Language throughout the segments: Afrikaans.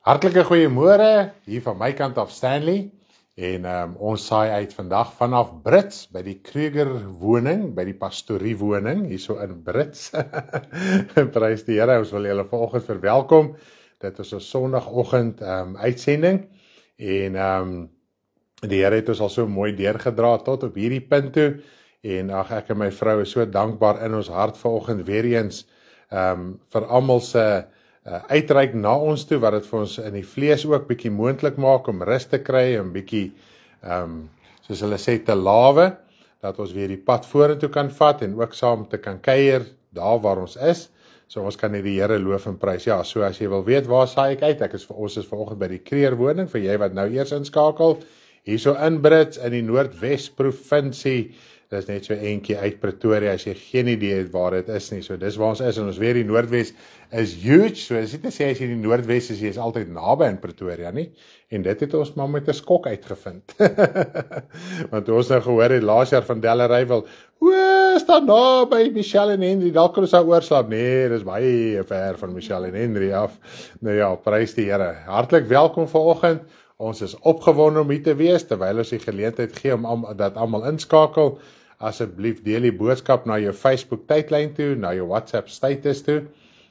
Hartlike goeiemôre, hier van my kant af Stanley. En ons saai uit vandag vanaf Brits by die Kruger woning, by die pastorie woning, hierso in Brits. Prys die Here, ons wil julle vanoggend verwelkom. Dit is 'n Sondagoggend uitsending. En die Here het ons al so mooi deurgedra tot op hierdie punt toe. En ek en my vrou is so dankbaar in ons hart vanoggend weer eens vir almal se uitreik na ons toe, wat dit vir ons in die vlees ook bietjie moontlik maak om rus te kry en bietjie, soos hulle sê, te lawe, dat ons weer die pad vorentoe kan vat en ook saam te kan kuier daar waar ons is, so ons kan net die Here loof en prys. Ja, so as jy wil weet waar saai ek uit, ons is vanoggend by die Kruger woning, vir jy wat nou eers inskakel, hierso in Brits, in die Noordwes provinsie. Dis net so eentjie uit Pretoria, as jy geen idee het waar dit is nie. So dis waar ons is, en ons weet die Noordwes is huge, so is nie te sê as jy die Noordwes is, jy is altyd naby in Pretoria nie, en dit het ons maar met 'n skok uitgevind. Want ons nou gehoor het laas jaar van Delarival, is daar naby Michelle en Henry, dalk kan ons daar oorslaap. Nee, dis baie ver van Michelle en Henry af. Nou ja, prys die Here. Hartlik welkom vanoggend. Ons is opgewonde om hier te wees, terwyl ons die geleentheid gee om dat almal inskakel. Asseblief deel die boodskap na jou Facebook tydlyn toe, na jou WhatsApp status toe,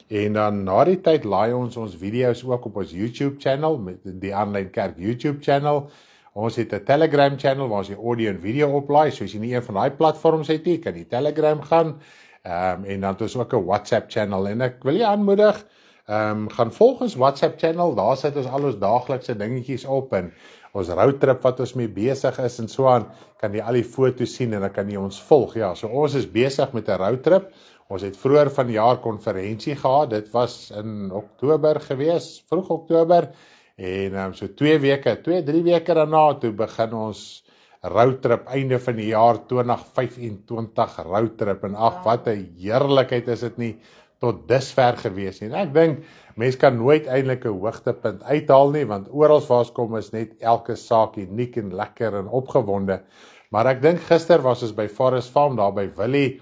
en dan na die tyd laai ons video's ook op ons YouTube channel, met die Aanlyn Kerk YouTube channel. Ons het 'n Telegram channel waar ons die audio en video oplaai, so as jy nie een van daai platforms het nie, kan jy Telegram gaan, en dan het ons ook 'n WhatsApp channel, en ek wil jy aanmoedig, gaan volg ons WhatsApp channel, daar sit ons al ons daaglikse dingetjies op, en ons roadtrip wat ons mee besig is en so aan, kan jy al die foto's sien en dan kan jy ons volg. Ja, so ons is besig met 'n roadtrip. Ons het vroeër van die jaar konferensie gehad. Dit was in Oktober gewees, vroeg Oktober. En so 3 weke daarna toe begin ons roadtrip einde van die jaar 2025 roadtrip. En ag, wat 'n heerlikheid is dit nie tot dusver gewees nie. En ek dink mens kan nooit eintlik 'n hoogtepunt uithaal nie, want oral waar ons kom is net elke saak uniek en lekker en opgewonde. Maar ek dink gister was ons by Forest Farm daar by Willie,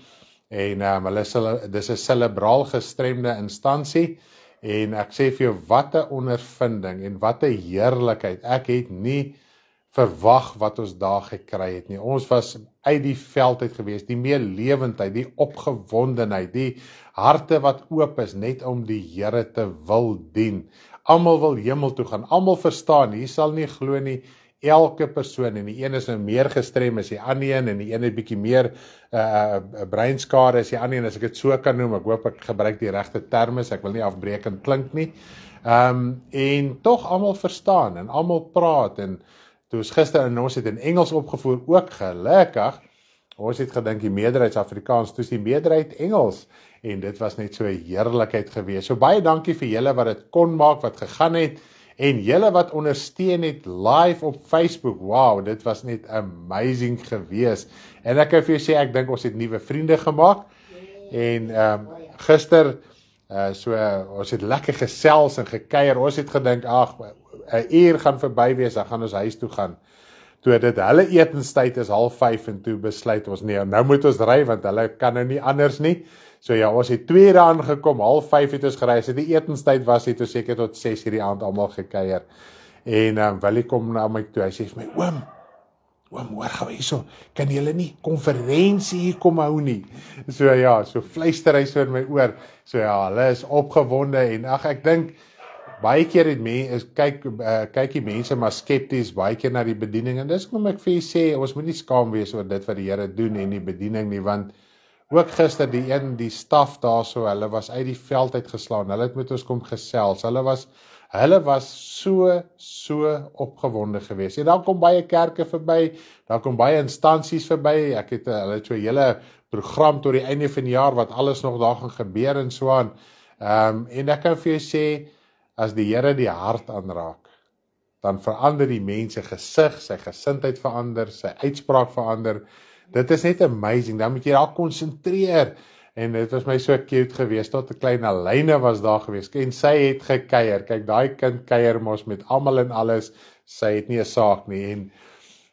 en dis 'n serebraal gestremde instansie, en ek sê vir jou, wat 'n ondervinding en wat 'n heerlikheid. Ek het nie verwag wat ons daar gekry het nie. Ons was uit die veld uit gewees, die meelewendheid, die opgewondenheid, die harte wat oop is, net om die Here te wil dien. Almal wil hemel toe gaan, almal verstaan, hier sal nie glo nie, elke persoon, en die een is nou meer gestrem as die ander een, en die een het bietjie meer breinskade as die ander een, as ek dit so kan noem. Ek hoop ek gebruik die regte terme, ek wil nie afbreekend klink nie. En tog almal verstaan, en almal praat, en toe ons gister en ons het in Engels opgevoer, ook gelukkig. Ons het gedink die meerderheid is Afrikaans, toe is die meerderheid Engels, en dit was net so 'n heerlikheid gewees. So baie dankie vir julle wat dit kon maak, wat gegaan het, en julle wat ondersteun het live op Facebook. Wow, dit was net amazing gewees. En ek kan vir jou sê, ek dink ons het nuwe vriende gemaak, en gister, ons het lekker gesels en gekuier. Ons het gedink, 'n uur gaan verby wees, dan gaan ons huis toe gaan. Toe dit hulle etenstyd is 4:30, en toe besluit ons, nee, nou moet ons ry, want hulle kan nou nie anders nie. So ja, ons het 2 uur aangekom, 4:30 het ons gery, so die etenstyd was het ons seker tot 6 uur die aand almal gekuier. En Willie kom na my toe, hy sê vir my, oom, hoor gou hierso, kan julle nie konferensie hier kom hou nie? So ja, so fluister hy so in my oor. So ja, hulle is opgewonde, en ek dink, baie keer kyk die mense maar skepties baie keer na die bediening, en dis hoekom ek vir julle sê, ons moet nie skaam wees oor dit wat die Here doen en die bediening nie, want ook gister die staf daarso, hulle was uit die veld uitgeslaan, hulle het met ons kom gesels, hulle was so opgewonde geweest. En dan kom baie kerke verby, dan kom baie instansies verby, hulle het so 'n hele program tot die einde van die jaar, wat alles nog daar gaan gebeur en so aan. En ek kan vir jou sê, as die Here die hart aanraak, dan verander die mense gesig, sy gesindheid verander, sy uitspraak verander. Dit is net amazing, dan moet jy daar konsentreer. En dit was my so cute geweest, tot 'n klein Alyne was daar geweest, en sy het gekuier. Kyk, daai kind kuier mos met almal en alles, sy het nie 'n saak nie. En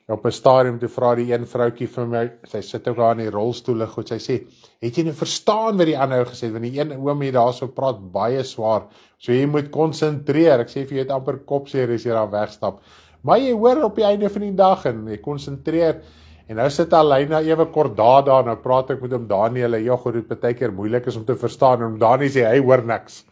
op 'n stadium toe vra die een vroutjie vir my, sy sit ook daar in die rolstoele goed, sy sê, het jy nou verstaan wat die ander ou gesê het, want die een oom hier daar so praat baie swaar, so jy moet konsentreer, ek sê vir jy het amper kopseer as jy daar wegstap, maar jy hoor op die einde van die dag en jy konsentreer, en nou sit Alina ewe kort daar, nou praat ek met hom Daniel, joh, dit baie keer moeilik is om te verstaan, en Daniel sê, hy hoor niks.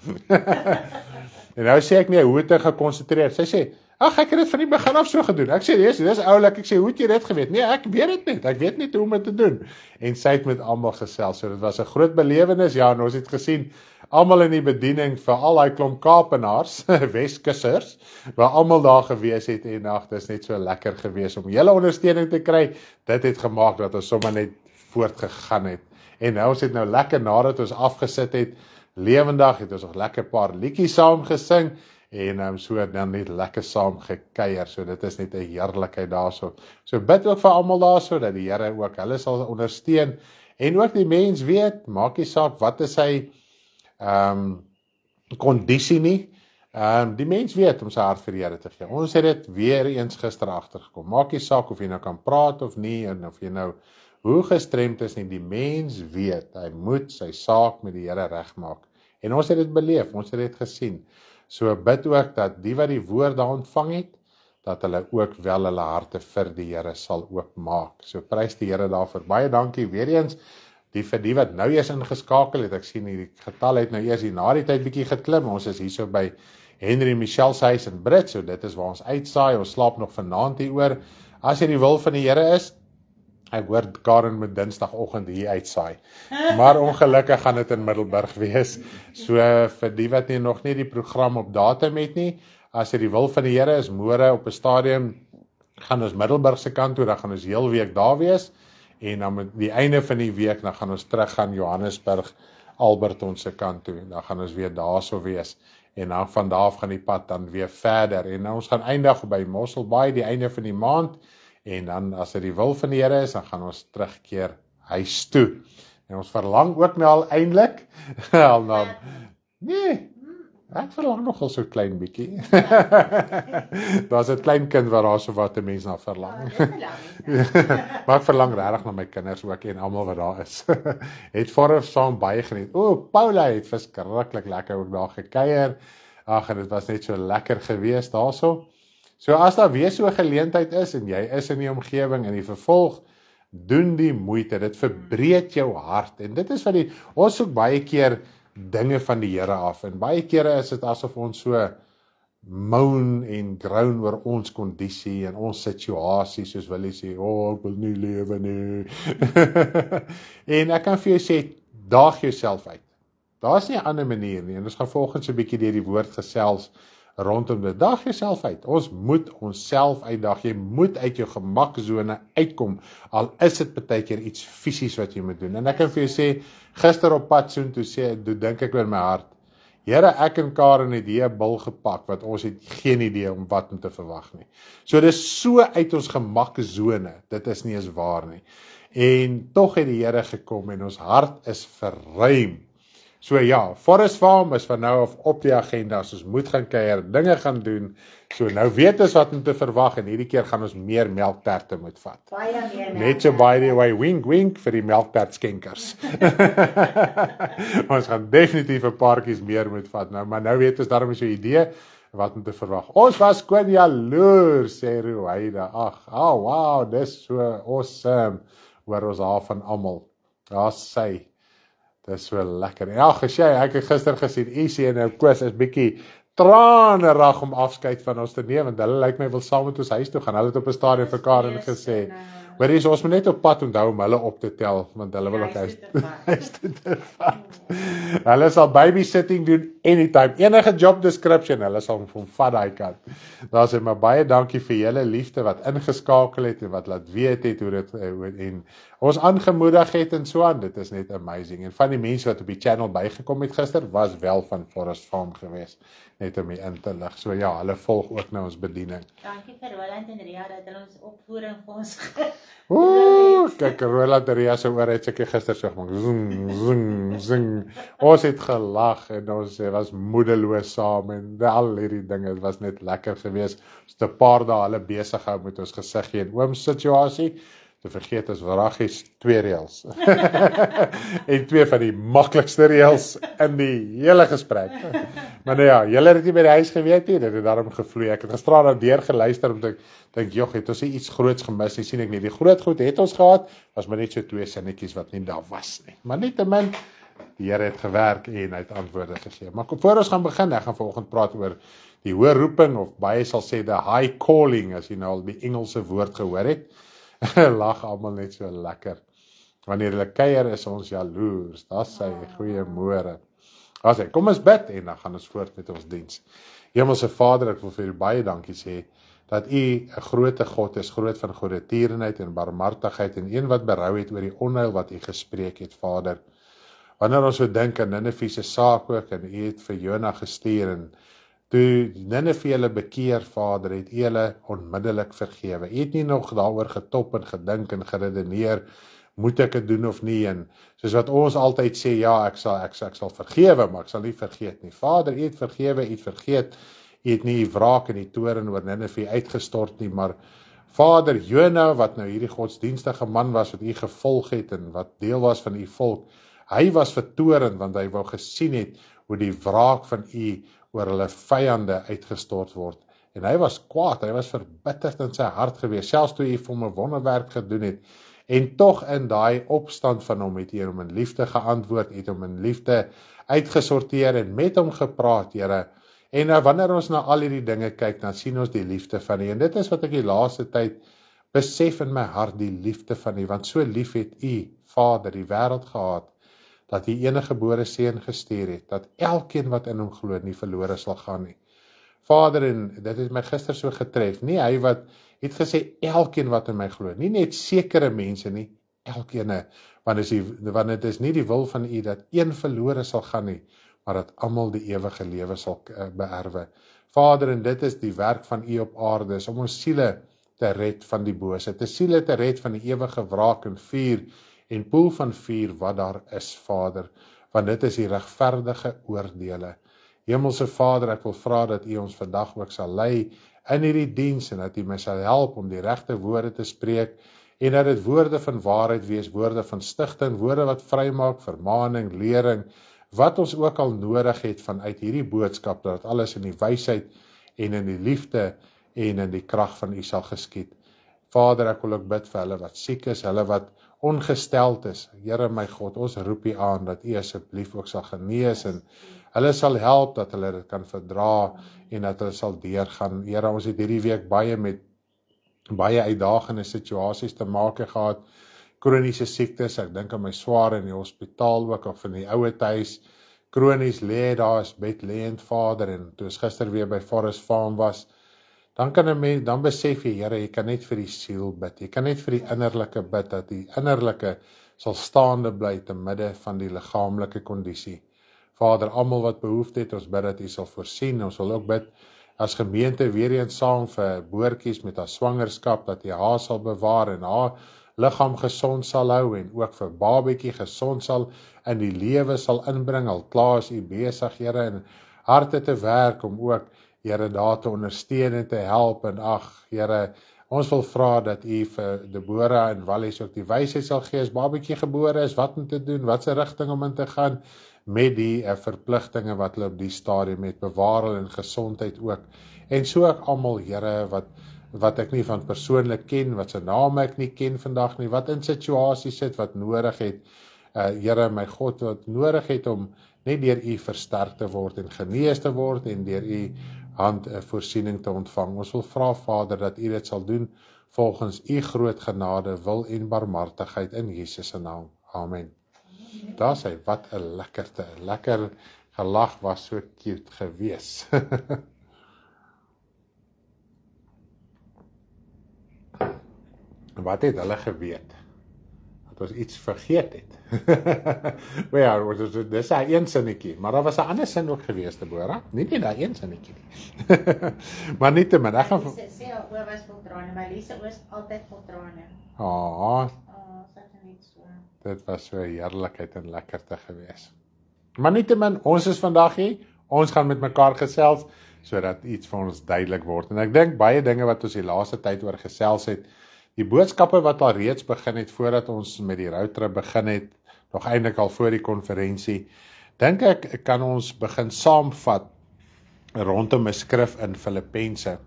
En nou sê ek nie, hoe het hy gekonsentreer? Sy sê, ag, ek het dit van die begin af so gedoen. Ek sê, dis oulik, ek sê, hoe het jy dit geweet? Nee, ek weet dit net, ek weet net hoe om dit te doen. En sy het met almal gesels, so dit was 'n groot belewenis, ja, en ons het gesien, almal in die bediening, vir al die klomp Kaapenaars, Weskussers, waar almal daar gewees het, en ag, dis net so lekker gewees, om julle ondersteuning te kry, dit het gemaak, dat ons sommer net voortgegaan het. En nou, ons het nou lekker, nadat ons afgesit het, lewendig, het ons nog lekker paar liedjies saam gesing, en so dan net lekker saam gekuier, so dit is net 'n heerlikheid daarso. So bid ook vir almal daarso, dat die Here ook hulle sal ondersteun, en ook die mens weet, maak nie saak, wat is sy kondisie nie, die mens weet om sy hart vir die Here te gee. Ons het dit weer eens gister agtergekom, maak nie saak of jy nou kan praat of nie, en of jy nou hoe gestremd is nie, die mens weet, hy moet sy saak met die Here regmaak. En ons het dit beleef, ons het dit gesien. So bid ook dat die wat die woord daar ontvang het, dat hulle ook wel hulle harte vir die Here sal oopmaak. So prys die Here daarvoor. Baie dankie weer eens. Vir die wat nou eers ingeskakel het, ek sien die getal het nou eers hier na die tyd bietjie geklim. Ons is hier so by Henry Michelle se huis in Brits, so dit is waar ons uitsaai. Ons slaap nog vanaand hier oor. As jy die wil van die Here is, ek hoor Karen met Dinsdagoggend hier uitsaai. Maar ongelukkig gaan dit in Middelburg wees. So vir die wat nog nie die program op datum het nie, as jy die wil van die Here is, môre op 'n stadium gaan ons Middelburg se kant toe, dan gaan ons heel week daar wees, en dan met die einde van die week, dan gaan ons terug gaan Johannesburg, Alberton se kant toe, dan gaan ons weer daarso wees, en dan van daar af gaan die pad dan weer verder, en ons gaan eindig by Mossel Bay, die einde van die maand, en dan as dit die wil van die Here is, dan gaan ons terugkeer huis toe. En ons verlang ook nou al eintlik al na nee, ek verlang nogal so klein bietjie. Daar's 'n klein kind wat daar so wat 'n mens na verlang. Maar ek verlang regtig na my kinders ook en almal wat daar is. Het vooraf saam baie geniet. Paula het verskriklik lekker ook daar gekuier. Ag, en dit was net so lekker geweest daarso. So as daar weer so 'n geleentheid is, en jy is in die omgewing, en die vervolg, doen die moeite, dit verbreek jou hart, en dit is wat ons soek baie keer dinge van die Here af, en baie kere is dit asof ons so moan en groan oor ons kondisie, en ons situasie, soos wil jy sê, ek wil nie lewe nie, en ek kan vir jou sê, daag jouself uit, daar is nie 'n ander manier nie, en ons gaan volgens 'n bietjie deur die woord gesels, rondom dit, daag jouself uit, ons moet onsself uitdaag, jy moet uit jou gemakzone uitkom, al is dit baie keer iets fisies wat jy moet doen, en ek kan vir jou sê, gister op pad soontoe dink ek in my hart, Here, ek en Karen het hier 'n bil gepak, wat ons het geen idee om wat om te verwag nie, so dit is so uit ons gemakzone, dit is nie eens waar nie, en tog het die Here gekom, en ons hart is verruim. So ja, Forest Farm is van nou af op die agenda, so ons moet gaan kuier, dinge gaan doen, so nou weet ons wat om te verwag, en hierdie keer gaan ons meer melkterte moet vat. Baie meer melkterte. Net so by the way, wink wink vir die melktert skenkers. Ons gaan definitief 'n paartjies meer moet vat, maar nou weet ons daarom so 'n idee, wat om te verwag. Ons was kon jaloers, sê Ruwaida, wow, dis so awesome, hoor ons haar van almal, sy, dit is so lekker. Ja, ek het gister gesien, Isie en Koos is bietjie tranerig om afskeid van ons te neem, want hulle lyk my wil saam met ons huis toe gaan, hulle het op 'n stadium vir Karen gesê, maar ons moet net op pad onthou om hulle op te tel, want hulle wil ook huis toe vat. Hulle sal babysitting doen anytime, enige job description, hulle sal van vat daai kant. Daar sê maar baie dankie vir julle liefde wat ingeskakel het, en wat laat weet het, hoe dit, en ons aangemoedig het en so aan, dit is net amazing. En van die mense wat op die channel bygekom het gister, was wel van Forest Farm geweest, net om die in te lig. So ja, hulle volg ook na ons bediening. Dankie vir Roland en Ria dat hulle ons opvoering vir ons Kyk, Roland en Ria se oor het seker gister so gemaak, zing, zing. Ons het gelag en ons was moedeloos saam en al hierdie dinge, het was net lekker geweest. Ons het 'n paar dae hulle besig gehou met ons gesiggie en oom situasie. Te vergeet is wraggies 2 reëls. En 2 van die maklikste reëls in die hele gesprek. Maar nou ja, julle het nie by die huis geweet nie, dit het daarom gevloei. Ek het gisteraan deur geluister om te dink, jog, het ons iets groots gemis nie, sien ek nie. Die groot goed het ons gehad, was maar net so 2 sinnetjies wat nie daar was nie. Maar nietemin, die Here het gewerk en hy het antwoorde gegee. Maar voor ons gaan begin, ek gaan vanoggend praat oor die hoë roeping, of baie sal sê the high calling, as jy nou al die Engelse woord gehoor het. Lag almal net so lekker. Wanneer hulle kuier is ons jaloers. Daar sê goeiemôre. Asai, kom ons bid en dan gaan ons voort met ons diens. Hemelse Vader, ek wil vir u baie dankie sê dat u 'n groote God is, groot van goedertierenheid en barmhartigheid en een wat berou het oor die onheil wat u gespreek het, Vader. Wanneer ons so dink aan Ninive se saak ook en u het vir Jona gestuur en toe Ninive hulle bekeer, Vader, het u hulle onmiddellik vergewe. U het nie nog daaroor getop en gedink en geredeneer, moet ek dit doen of nie, en soos wat ons altyd sê, ja, ek sal vergewe, maar ek sal nie vergeet nie. Vader, u het vergewe, u het vergeet, u het nie wraak en die toorn oor Ninive uitgestort nie, maar Vader, Jona, wat nou hierdie godsdienstige man was, wat u gevolg het en wat deel was van u volk, hy was vertoornd, want hy wou gesien het hoe die wraak van u oor hulle vyande uitgestort word. En hy was kwaad, hy was verbitterd in sy hart gewees, selfs toe hy vir hom 'n wonderwerk gedoen het. En tog in daai opstand van hom het hy hom in liefde geantwoord, het hom in liefde uitgesorteer en met hom gepraat, Here. En wanneer ons na al hierdie dinge kyk, dan sien ons die liefde van U. En dit is wat ek die laaste tyd besef in my hart, die liefde van U, want so lief het U, Vader, die wêreld gehad, dat die enige gebore seun gestuur het, dat elkeen wat in hom glo nie verlore sal gaan nie. Vader, en dit het my gister so getref, nie hy wat het gesê elkeen wat in my glo, nie net sekere mense nie, elkeene, want dit is nie die wil van U dat een verlore sal gaan nie, maar dat almal die ewige lewe sal beerwe. Vader, en dit is die werk van U op aarde, is om ons siele te red van die bose, te siele te red van die ewige wraak en vuur en poel van vuur wat daar is, Vader, want dit is die regverdige oordeele. Hemelse Vader, ek wil vra dat U ons vandag ook sal lei in hierdie diens en dat U my sal help om die regte woorde te spreek en dat dit woorde van waarheid wees, woorde van stigting, woorde wat vrymaak, vermaaning, lering, wat ons ook al nodig het vanuit hierdie boodskap, dat alles in die wysheid en in die liefde en in die krag van U sal geskied. Vader, ek wil ook bid vir hulle wat siek is, hulle wat ongesteld is. Here my God, ons roep U aan dat U asseblief ook sal genees en hulle sal help dat hulle dit kan verdra en dat hulle sal deurgaan. Here, ons het hierdie week met baie uitdagende situasies te maak gehad, kroniese siektes, ek dink aan my swaar in die hospitaal ook, of in die ouer huis, kronies lê daar is bedlêend, Vader, en toe ons gister weer by Forest Farm was, dan besef jy, Here, jy kan net vir die siel bid, jy kan net vir die innerlike bid, dat die innerlike sal staande bly te midde van die liggaamlike kondisie. Vader, almal wat behoefte het, ons bid dat U sal voorsien, ons wil ook bid, as gemeente weer eens saam vir boortjies met haar swangerskap, dat U haar sal bewaar en haar liggaam gesond sal hou en ook vir babatjie gesond sal in die lewe sal inbring, al klaar is U besig, Here, en harte te werk om ook, Here, daar te ondersteun en te help, en Here, ons wil vra dat U vir Deborah en Wallis ook die wysheid sal gee, as babatjie gebore is, wat om te doen, wat se rigting om in te gaan, met die verpligtinge wat hulle op die stadium met bewaar hulle in gesondheid ook, en so ook almal, Here, wat ek nie van persoonlik ken, wat se name ek nie ken vandag nie, wat in situasies sit, wat nodig het, Here, my God, wat nodig het om net deur U versterk te word en genees te word en deur U hand voorsiening te ontvang. Ons wil vra, Vader, dat U dit sal doen volgens U groot genade, wil en barmhartigheid in Jesus se naam. Amen. Daar sê, wat 'n lekker gelag was so cute gewees. Wat het hulle geweet? dat ons iets vergeet het. Maar ja, dis daai een sinnetjie, maar daar was 'n ander sin ook gewees te Bora. Nie daai een sinnetjie nie. Maar nietemin, ek gaan Sê haar oor was vol trane, maar Lise was altyd vol trane. Sy het net so. Dit was so 'n heerlikheid en lekkerte gewees. Maar nietemin, ons is vandag hier, ons gaan met mekaar gesels, sodat iets vir ons duidelik word. En ek dink baie dinge wat ons die laaste tyd oor gesels het, die boodskappe wat al reeds begin het, voordat ons met die roadtrip begin het, nog eintlik al voor die konferensie, dink ek kan ons begin saamvat rondom 'n skrif in Filippense.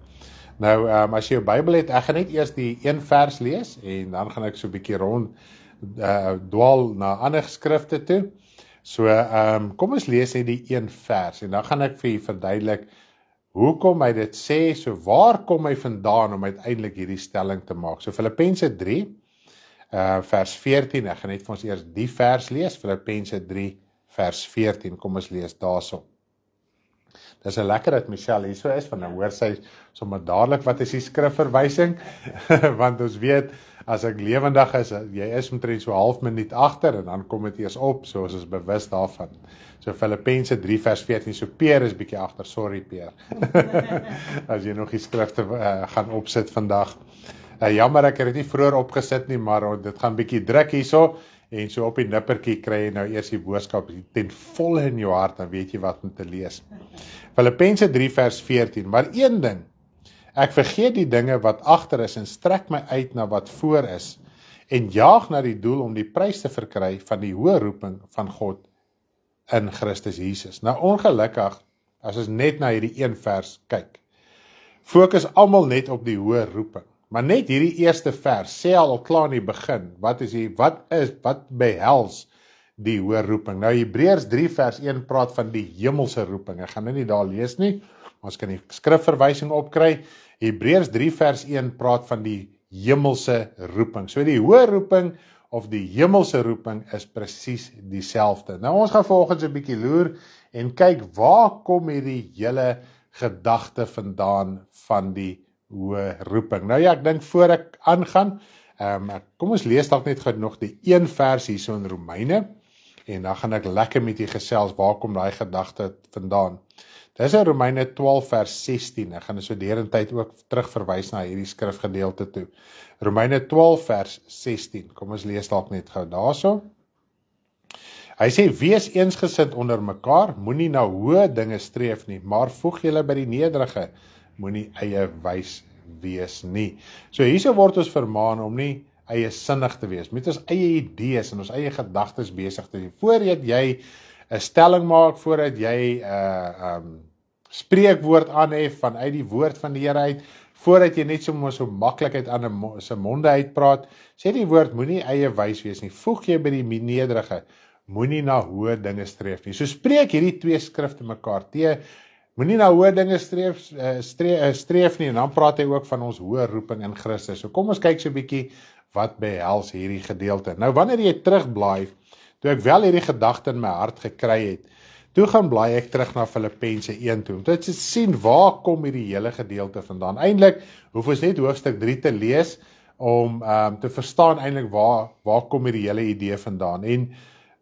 Nou, as jy jou Bybel het, ek gaan net eers die een vers lees, en dan gaan ek so 'n bietjie rond dwaal na ander skrifte toe. So, kom ons lees net die een vers, en dan gaan ek vir julle verduidelik hoekom hy dit sê, so waar kom hy vandaan om uiteindelik hierdie stelling te maak. So Filippense 3, vers 14, ek gaan net vir ons eers die vers lees, Filippense 3, vers 14, kom ons lees daarso. Dis 'n lekker dat Michelle hier so is, want nou hoor sy sommer dadelik wat is die skrifverwysing, want ons weet, as ek lewendig is, jy is omtrent so 'n half minuut agter, en dan kom dit eers op, so ons is bewus daarvan. So Filippense 3 vers 14, so Peer is bietjie agter, sorry Peer, as jy nog die skrifte gaan opsit vandag. Jammer, ek het dit nie vroeër opgesit nie, maar dit gaan bietjie druk hierso, en so op die nippertjie kry jy nou eers die boodskap ten volle in jou hart, dan weet jy wat om te lees. Filippense 3 vers 14, maar een ding, ek vergeet die dinge wat agter is en strek my uit na wat voor is en jaag na die doel om die prys te verkry van die hoë roeping van God in Christus Jesus. Nou ongelukkig, as ons net na hierdie een vers kyk, fokus almal net op die hoë roeping. Maar net hierdie eerste vers sê al klaar in die begin, wat behels die hoë roeping. Nou Hebreërs 3 vers 1 praat van die hemelse roeping. Ek gaan nou nie daar lees nie, ons kan die skrifverwysing opkry. Hebreërs 3 vers 1 praat van die hemelse roeping. So die hoë roeping of die hemelse roeping is presies dieselfde. Nou ons gaan volgens 'n bietjie loer en kyk waar kom hierdie hele gedagte vandaan van die hoë roeping. Nou ja, ek dink voor ek aangaan, kom ons lees dalk net gou nog die een vers hierso in Romeine, en dan gaan ek lekker met die gesels, waar kom daai gedagte vandaan. Dis in Romeine 12 vers 16, ek gaan so derentyd ook terugverwys na hierdie skrifgedeelte toe. Romeine 12 vers 16, kom ons lees dalk net gou daarso. Hy sê, wees eensgesind onder mekaar, moenie na hoë dinge streef nie, maar voeg julle by die nederige, moenie eie wys wees nie. So hierso word ons vermaan om nie eie sinnig te wees, met ons eie idees en ons eie gedagtes besig te wees. Voordat jy 'n stelling maak, voordat jy 'n spreekwoord aanhef vanuit die woord van die Here uit, voordat jy net so maklik uit ander se monde uitpraat, sê die woord, moenie eie wys wees nie, voeg jy by die nederige, moenie na hoë dinge streef nie. So spreek hierdie twee skrifte mekaar te, moenie na hoë dinge streef nie, en dan praat hy ook van ons hoë roeping in Christus. So kom ons kyk so 'n bietjie wat behels hierdie gedeelte. Nou wanneer jy terugblaai, toe ek wel hierdie gedagte in my hart gekry het, toe gaan blaai ek terug na Filippense 1 toe, om te sien waar kom hierdie hele gedeelte vandaan. Eintlik hoef ons net hoofstuk 3 te lees, om te verstaan eintlik waar kom hierdie hele idee vandaan. En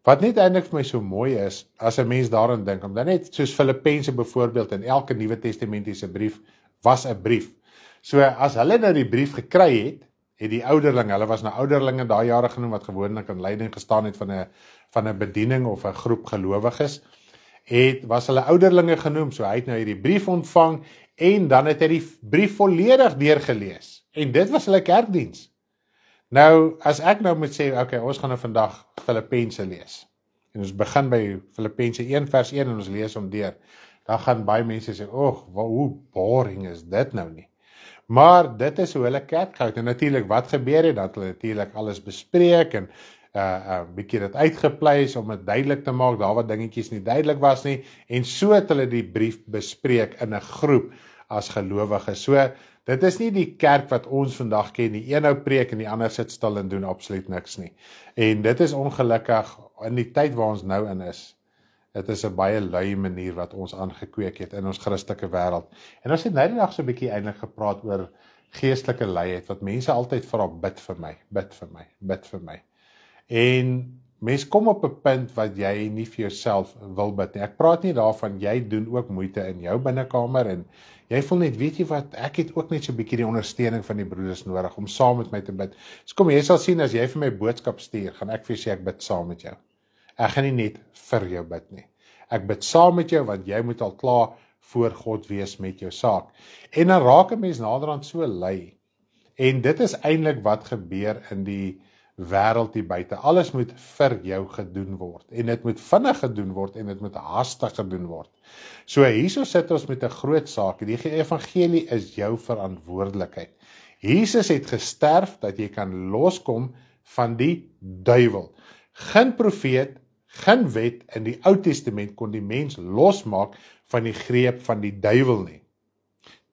wat net eintlik vir my so mooi is, as 'n mens daarin dink, om dan net soos Filippense byvoorbeeld, in elke Nuwe Testamentiese brief, was 'n brief. So as hulle nou die brief gekry het die ouderlinge, hulle was nou ouderlinge daai jare genoem, wat gewoonlik in leiding gestaan het van 'n bediening of 'n groep gelowiges, was hulle ouderlinge genoem, so hy het nou hierdie brief ontvang, en dan het hy die brief volledig deurgelees, en dit was hulle kerkdiens. Nou, as ek nou moet sê, okay, ons gaan nou vandag Filippense lees, en ons begin by Filippense 1 vers 1, en ons lees hom deur, dan gaan baie mense sê, hoe boring is dit nou nie. Maar dit is hoe hulle kerk gehou, en natuurlik wat gebeur het, dat hulle natuurlik alles bespreek, en bietjie dit uitgepleis, om dit duidelik te maak, daar wat dingetjies nie duidelik was nie, en so het hulle die brief bespreek in 'n groep as gelowiges. So, dit is nie die kerk wat ons vandag ken, die een nou preek en die ander sit stil en doen absoluut niks nie. En dit is ongelukkig, in die tyd waar ons nou in is, dit is 'n baie lui manier wat ons aangekweek het in ons Christelike wêreld. En ons het nou die dag so 'n bietjie eintlik gepraat oor geestelike leiheid, wat mense altyd vra, bid vir my, bid vir my, bid vir my. En mens kom op 'n punt wat jy nie vir jouself wil bid nie. Ek praat nie daarvan, jy doen ook moeite in jou binnekamer en jy voel net, weet jy wat, ek het ook net so 'n bietjie die ondersteuning van die broeders nodig om saam met my te bid. So kom, jy sal sien as jy vir my boodskap stuur, gaan ek vir jou sê ek bid saam met jou. Ek gaan nie net vir jou bid nie. Ek bid saam met jou want jy moet al klaar voor God wees met jou saak. En dan raak 'n mens naderhand so lui. En dit is eintlik wat gebeur in die wêreld hier buite. Alles moet vir jou gedoen word. En dit moet vinnig gedoen word en dit moet haastig gedoen word. So hierso sit ons met 'n groot saak. Die evangelie is jou verantwoordelikheid. Jesus het gesterf dat jy kan loskom van die duiwel. Geen profeet, geen wet in die Ou Testament kon die mens losmaak van die greep van die duiwel nie.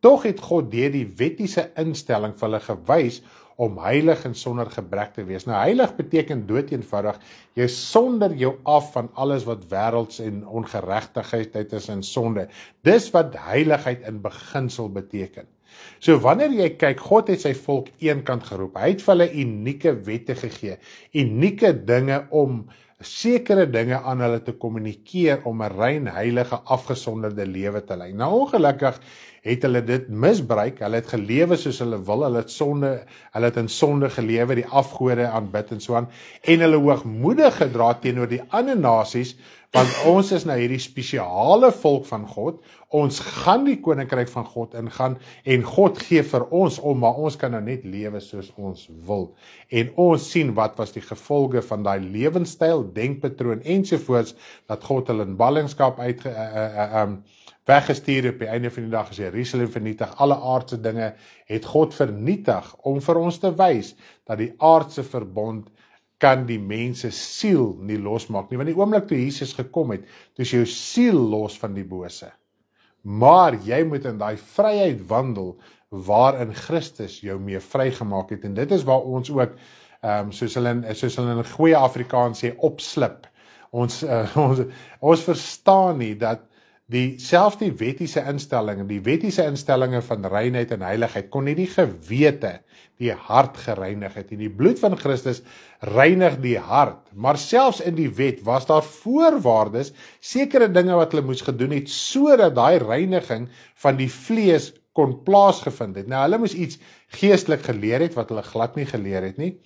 Tog het God deur die wettiese instelling vir hulle gewys om heilig en sonder gebrek te wees. Nou heilig beteken doeteenvoudig, jy sonder jou af van alles wat wêrelds en ongeregtigheid is en sonde. Dis wat heiligheid in beginsel beteken. So wanneer jy kyk, God het sy volk eenkant geroep. Hy het vir hulle unieke wette gegee, unieke dinge om sekere dinge aan hulle te kommunikeer om 'n rein, heilige, afgesonderde lewe te lei. Nou ongelukkig het hulle dit misbruik, hulle het gelewe soos hulle wil, hulle het in sonde gelewe, die afgode aanbid en so aan, en hulle hoogmoedig gedra teenoor die ander nasies, want ons is nou hierdie spesiale volk van God, ons gaan die koninkryk van God ingaan, en God gee vir ons om, maar ons kan nou net lewe soos ons wil. En ons sien wat was die gevolge van daai lewenstyl, denkpatroon ensovoorts, dat God hulle in ballingskap weggestuur op die einde van die dag is Jerusalem vernietig, alle aardse dinge het God vernietig, om vir ons te wys, dat die aardse verbond kan die mense siel nie losmaak nie, want die oomblik toe Jesus gekom het, toe is jou siel los van die bose. Maar jy moet in daai vryheid wandel, waarin Christus jou mee vrygemaak het, en dit is waar ons ook, soos hulle in goeie Afrikaans sê, opslip. Ons verstaan nie, dat selfs die wettiese instellinge van reinheid en heiligheid, kon nie die gewete, die hart gereinig het, en die bloed van Christus reinig die hart, maar selfs in die wet was daar voorwaardes, sekere dinge wat hulle moes gedoen het, sodat daai reiniging van die vlees kon plaasgevind het. Nou hulle moes iets geestelik geleer het, wat hulle glad nie geleer het nie.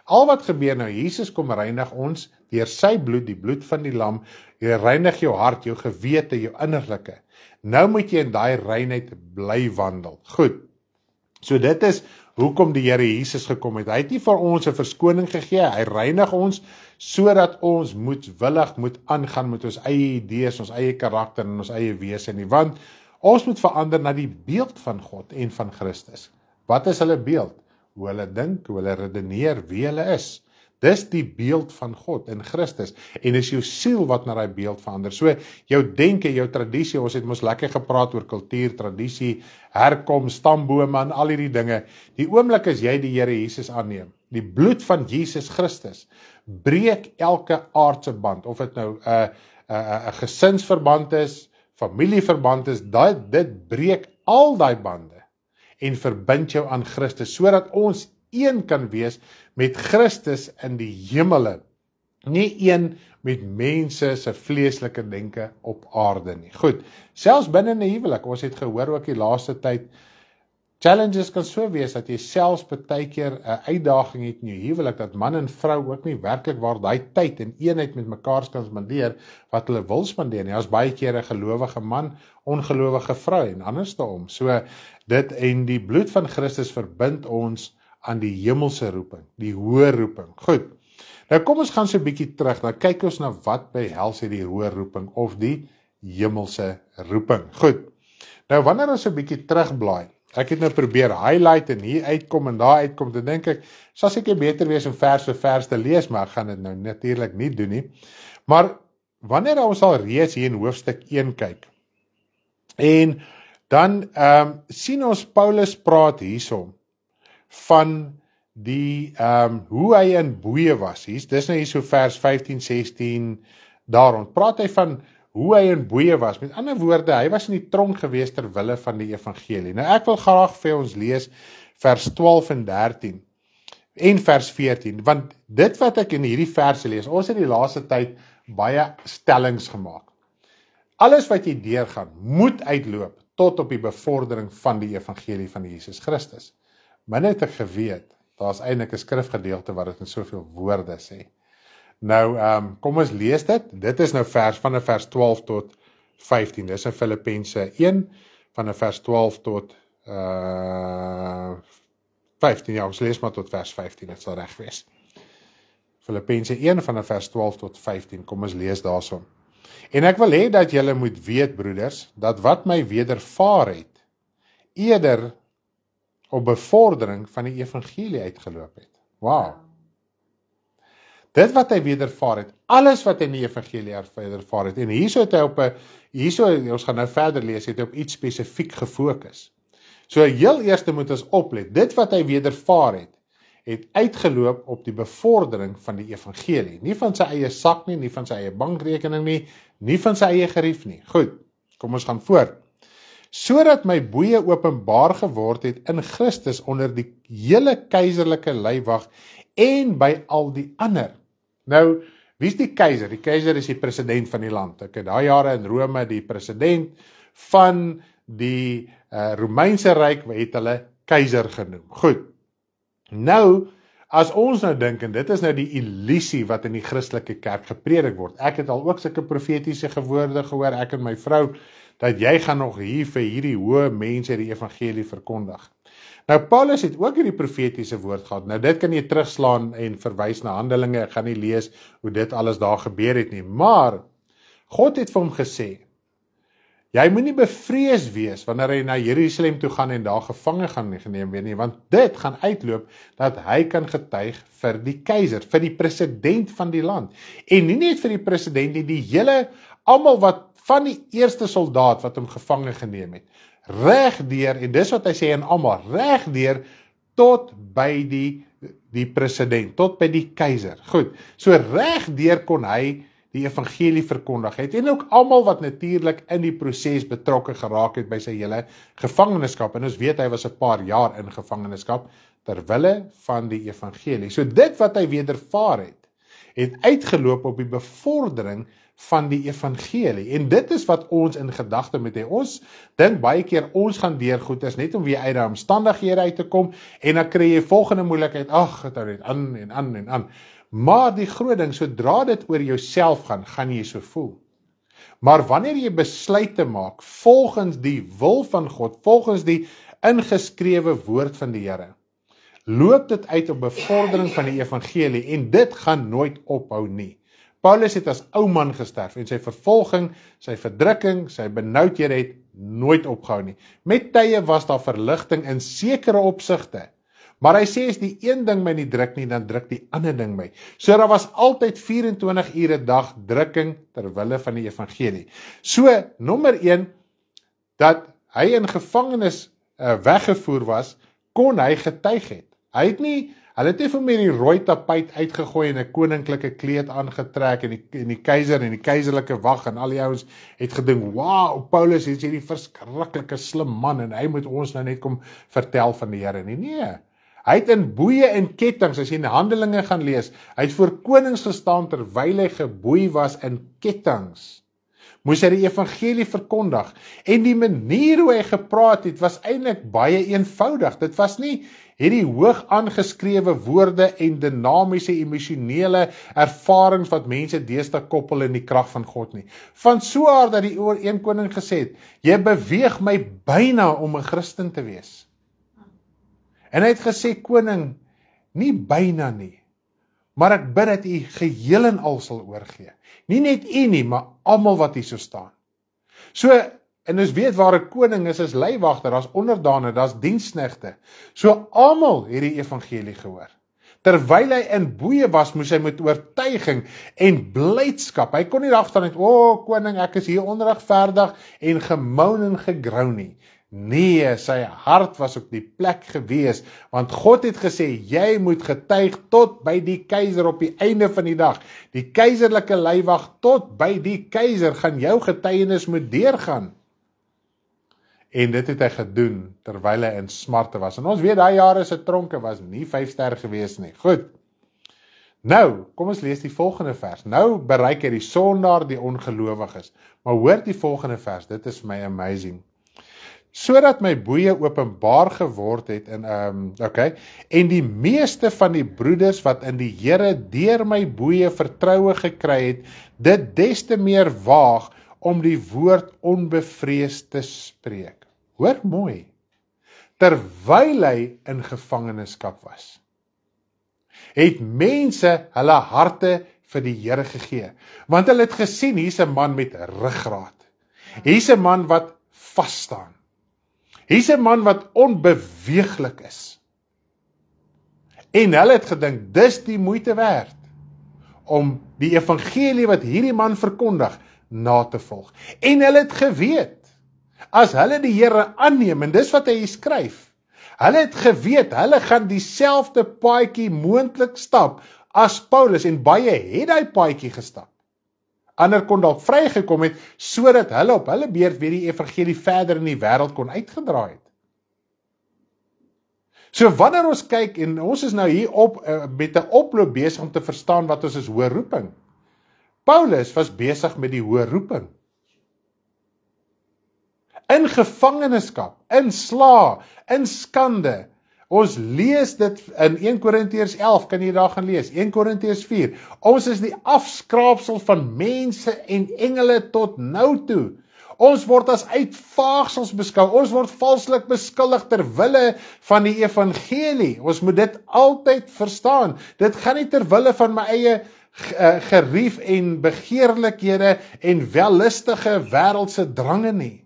Al wat gebeur nou, Jesus kom reinig ons, deur sy bloed, die bloed van die lam, jy reinig jou hart, jou gewete, jou innerlike. Nou moet jy in daai reinheid bly wandel. Goed, so dit is hoekom die Here Jesus gekom het. Hy het nie vir ons 'n verskoning gegee, hy reinig ons, sodat ons moedwillig moet aangaan met ons eie idees, ons eie karakter en ons eie wese nie, want ons moet verander na die beeld van God en van Christus. Wat is hulle beeld? Hoe hulle dink, hoe hulle redeneer, wie hulle is. Dis die beeld van God in Christus, en is jou siel wat na die beeld verander. So, jou denke, jou tradisie, ons het mos lekker gepraat oor kultuur, tradisie, herkoms, stambome en al hierdie dinge. Die oomblik as jy die Here Jesus aanneem, die bloed van Jesus Christus, breek elke aardse band, of dit nou 'n gesinsverband is, familieverband is, dit breek al daai bande, en verbind jou aan Christus, sodat ons een kan wees met Christus in die hemele, nie een met mense se vleeslike denke op aarde nie. Goed, selfs binne 'n huwelik, ons het gehoor ook die laaste tyd, challenges kan so wees, dat jy selfs partykeer 'n uitdaging het in jou huwelik, dat man en vrou ook nie werklik waar daai tyd en eenheid met mekaar kan spandeer, wat hulle wil spandeer nie. Daar's baie keer 'n gelowige man, ongelowige vrou, en andersom. So, dit en die bloed van Christus verbind ons aan die hemelse roeping, die hoë roeping. Goed, nou kom ons gaan so 'n bietjie terug, nou kyk ons na wat behels die hoë roeping, of die hemelse roeping. Goed, nou wanneer ons so 'n bietjie terugblaai, ek het nou probeer highlight en hier uitkom en daar uitkom, dan dink ek, sal seker beter wees om vers vir vers te lees, maar ek gaan dit nou natuurlik nie doen nie. Maar wanneer ons al reeds hier in hoofstuk 1 kyk, en dan sien ons Paulus praat hiersom van die hoe hy in boeye was. Dis nou hier so vers 15, 16, daarom praat hy van hoe hy in boeye was. Met ander woorde, hy was in die tronk gewees ter wille van die evangelie. Nou ek wil graag vir ons lees vers 12 en 13. en vers 14, want dit wat ek in hierdie verse lees, ons het die laaste tyd baie stellings gemaak. Alles wat jy deurgaan, moet uitloop tot op die bevordering van die evangelie van Jesus Christus. Maar net ek geweet, daar is eintlik 'n skrifgedeelte wat dit in soveel woorde sê. Nou, kom ons lees dit. Dit is nou van vers 12 tot 15. Dis in Filippense 1, van vers 12 tot 15. Ja, ons lees maar tot vers 15, dit sal reg wees. Filippense 1, van vers 12 tot 15. Kom ons lees daarson. En ek wil hê dat julle moet weet, broeders, dat wat my wedervaar het, eerder op bevordering van die evangelie uitgeloop het. Wow. Dit wat hy wedervaar het, alles wat hy in die evangelie wedervaar het, en hierso het hy ons gaan nou verder lees, het hy op iets spesifiek gefokus. So heel eerste moet ons oplet, dit wat hy wedervaar het uitgeloop op die bevordering van die evangelie. Nie van sy eie sak nie van sy eie bankrekening nie van sy eie gerief nie. Goed, kom ons gaan voort. Sodat my boeye openbaar geword het in Christus onder die hele keiserlike leiwag en by al die ander. Nou, wie is die keiser? Die keiser is die president van die land. Ek het daai jare in Rome die president van die Romeinse ryk het hulle keiser genoem. Goed. Nou, as ons nou dink, en dit is nou die illusie wat in die Christelike kerk gepredik word. Ek het al ook sulke profetiese woorde gehoor, ek en my vrou, dat jy gaan nog hier vir hierdie hoë mense die evangelie verkondig. Nou, Paulus het ook hierdie profetiese woord gehad. Nou, dit kan jy terugslaan en verwys na Handelinge. Ek gaan nie lees hoe dit alles daar gebeur het nie. Maar, God het vir hom gesê, jy moet nie bevrees wees wanneer hy na Jerusalem toe gaan en daar gevange gaan geneem word nie, want dit gaan uitloop dat hy kan getuig vir die keiser, vir die president van die land. En nie net vir die president nie, die hele, almal wat van die eerste soldaat wat hom gevange geneem het, regdeur, en dis wat hy sê aan almal, regdeur tot by die president, tot by die keiser. Goed, so regdeur kon hy die evangelie verkondig het, en ook almal wat natuurlik in die proses betrokke geraak het by sy hele gevangenskap, en ons weet hy was 'n paar jaar in gevangenskap, terwille van die evangelie. So dit wat hy wedervaar het uitgeloop op die bevordering van die evangelie, en dit is wat ons in gedagte moet hê. Ons dink baie keer, ons gaan deur goeders net om weer uit die omstandighede uit te kom, en dan kry jy volgende moeilikheid, het nou net aan en aan en aan. Maar die groot ding, sodra dit oor jouself gaan jy so voel. Maar wanneer jy besluite maak, volgens die wil van God, volgens die ingeskrewe woord van die Here, loop dit uit op bevordering van die evangelie, en dit gaan nooit ophou nie. Paulus het as ou man gesterf, en sy vervolging, sy verdrukking, sy benoudhede het nooit opgehou nie. Met tye was daar verligting in sekere opsigte, maar hy sê, as die een ding my nie druk nie, dan druk die ander ding my. So daar was altyd 24 ure 'n dag drukking terwille van die evangelie. So, nommer 1, dat hy in gevangenis weggevoer was, kon hy getuig het. Hulle het nie vir my die rooi tapuit uitgegooi en 'n koninklike kleed aangetrek, en die keiser en die keiserlike wag en al die ouens het gedink, wow, Paulus is hierdie verskriklike slim man, en hy moet ons nou net kom vertel van die Here nie. Nee. Hy het in boeie en kettinge, as jy in Handelinge gaan lees, hy het voor konings gestaan terwyl hy geboei was in kettinge. Moes hy die evangelie verkondig, en die manier hoe hy gepraat het, was eintlik baie eenvoudig. Dit was nie hierdie hoog aangeskrewe woorde en dinamiese emosionele ervarings wat mense deesdae koppel in die krag van God nie. Van so aard dat die een koning gesê het, jy beweeg my byna om 'n Christen te wees. En hy het gesê, koning, nie byna nie, maar ek bid dat u geheel en al sal oorgee. Nie net u nie, maar almal wat hier so staan. So, en ons weet waar 'n koning is leiwagter, daar's onderdane, daar's diensknegte. So almal het die evangelie gehoor. Terwyl hy in boeye was, moes hy met oortuiging en blydskap. Hy kon nie dag staan net, koning, ek is hier onregverdig en gemoun en gegrou nie. Nee, sy hart was op die plek gewees, want God het gesê, jy moet getuig tot by die keiser op die einde van die dag. Die keiserlike leiwag tot by die keiser gaan jou getuienis moet deurgaan. En dit het hy gedoen terwyl hy in smarte was. En ons weet daai jare se tronke was nie 5 ster gewees nie. Goed. Nou, kom ons lees die volgende vers. Nou bereik hy die sondaar, die ongelowiges. Maar hoor die volgende vers, dit is my amazing. Sodat my boeie openbaar geword het en die meeste van die broeders wat in die Here deur my boeie vertroue gekry het, dit des te meer waag om die woord onbevrees te spreek. Hoor mooi. Terwyl hy in gevangenskap was, het mense hulle harte vir die Here gegee. Want hulle het gesien, hier's 'n man met ruggraat. Hier's 'n man wat vas staan. Hier's 'n man wat onbeweeglik is. En hulle het gedink, dis die moeite werd om die evangelie wat hierdie man verkondig, na te volg. En hulle het geweet, as hulle die Here aanneem, en dis wat hy skryf, hulle het geweet, hulle gaan dieselfde paadjie moontlik stap as Paulus, en baie het daai paadjie gestap. Ander kon dalk vrygekom het, sodat hulle op hulle beurt weer die evangelie verder in die wêreld kon uitgedra het. So wanneer ons kyk, en ons is nou hier met 'n oploop besig om te verstaan wat ons is hoë roeping. Paulus was besig met die hoë roeping. In gevangenskap, in sla, in skande. Ons lees dit in 1 Korintiërs 11, kan jy daar gaan lees, 1 Korintiërs 4. Ons is die afskraapsel van mense en engele tot nou toe. Ons word as uitvaagsels beskou, ons word valslik beskuldig ter wille van die evangelie. Ons moet dit altyd verstaan. Dit gaan nie ter wille van my eie gerief en begeerlikhede en wellustige wêreldse drange nie.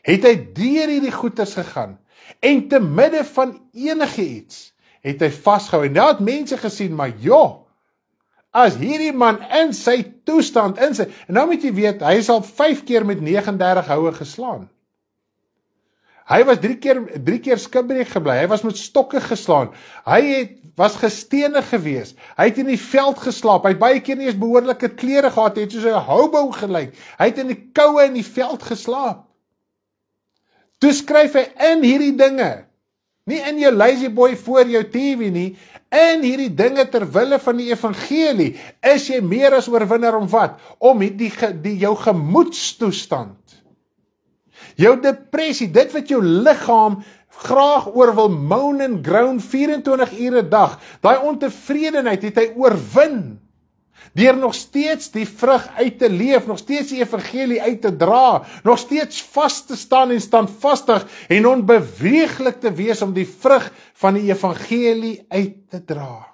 Het hy deur hierdie goeters gegaan, en te midde van enige iets, het hy vasgehou, en daar het mense gesien, maar as hierdie man in sy toestand, en nou moet jy weet, hy is al 5 keer met 39 houe geslaan. Hy was 3 keer skibberig gebly, hy was met stokke geslaan, hy was gestenig gewees, hy het in die veld geslaap, hy het baie keer nie eens behoorlike klere gehad, hy het soos 'n hobo gelyk, hy het in die koue in die veld geslaap. Toe skryf hy in hierdie dinge, nie in jou lazy boy voor jou TV nie, in hierdie dinge ter wille van die evangelie, is jy meer as oorwinnaar om wat? Om jou gemoedstoestand, jou depressie, dit wat jou liggaam graag oor wil moan en groan 24 ure 'n dag, daai ontevredenheid het hy oorwin, deur nog steeds die vrug uit te leef, nog steeds die evangelie uit te dra, nog steeds vas te staan en standvastig en onbeweeglik te wees om die vrug van die evangelie uit te dra.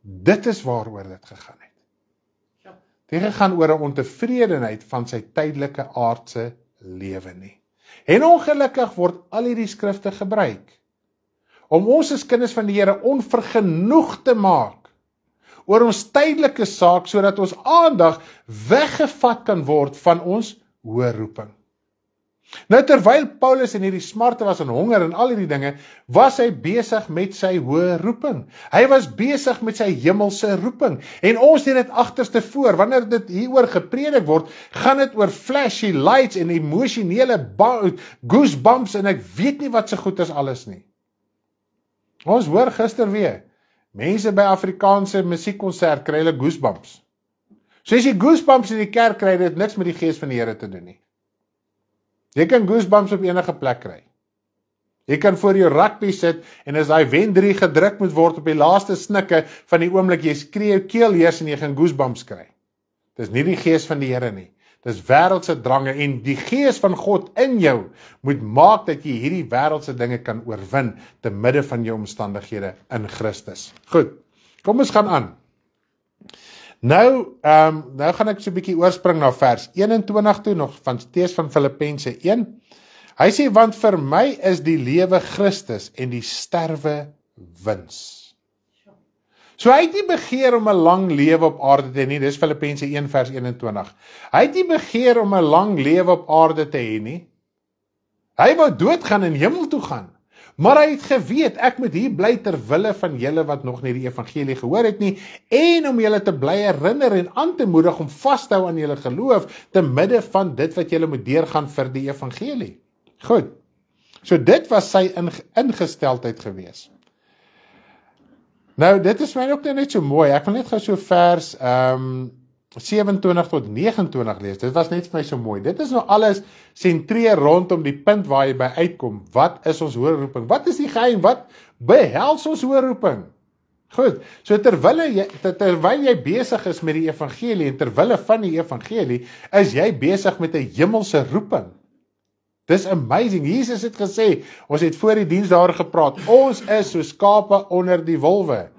Dit is waaroor dit gegaan het. Dit gegaan oor 'n ontevredenheid van sy tydelike aardse lewe nie. En ongelukkig word al hierdie skrifte gebruik om ons as kinders van die Here onvergenoeg te maak oor ons tydelike saak, sodat ons aandag weggevat kan word van ons hoë roeping. Nou terwyl Paulus in hierdie smarte was en honger en al hierdie dinge, was hy besig met sy hoë roeping. Hy was besig met sy hemelse roeping. En ons het dit agterste voor, wanneer dit hieroor gepredik word, gaan dit oor flashy lights en emosionele goosebumps en ek weet nie wat se goed is alles nie. Ons hoor gister weer, mense by Afrikaanse musiekkonsert kry hulle goosebumps. So as jy goosebumps in die kerk kry, dit het niks met die gees van die Here te doen nie. Jy kan goosebumps op enige plek kry. Jy kan voor jou rugby sit, en as daai wen 3 gedruk moet word op die laaste snikke van die oomblik, jy skree jou keel eers en jy gaan goosebumps kry. Dis nie die gees van die Here nie. Dis wêreldse drange, en die gees van God in jou moet maak dat jy hierdie wêreldse dinge kan oorwin te midde van jou omstandighede in Christus. Goed, kom ons gaan aan. Nou gaan ek so 'n bietjie oorspring na vers 21 toe, nog van steeds van Filippense 1. Hy sê, want vir my is die lewe Christus en die sterwe wins. So hy het nie begeer om 'n lang lewe op aarde te hê nie, dis Filippense 1 vers 21. Hy het nie begeer om 'n lang lewe op aarde te hê nie. Hy wou doodgaan en hemel toe gaan. Maar hy het geweet, ek moet hier bly ter wille van julle wat nog nie die evangelie gehoor het nie, en om julle te bly herinner en aan te moedig om vas te hou aan julle geloof, te midde van dit wat julle moet deurgaan vir die evangelie. Goed, so dit was sy ingesteldheid gewees. Nou, dit is my ook net so mooi, ek wil net gou so vers 27 tot 29 lees, dit was net vir my so mooi, dit is nou alles sentreer rondom die punt waar jy by uitkom, wat is ons hoë roeping, wat is die geheim, wat behels ons hoë roeping? Goed, so terwyl jy besig is met die evangelie, en terwyl van die evangelie, is jy besig met 'n hemelse roeping. Dis amazing, Jesus het gesê, ons het voor die diens daar gepraat, ons is so skape onder die wolwe.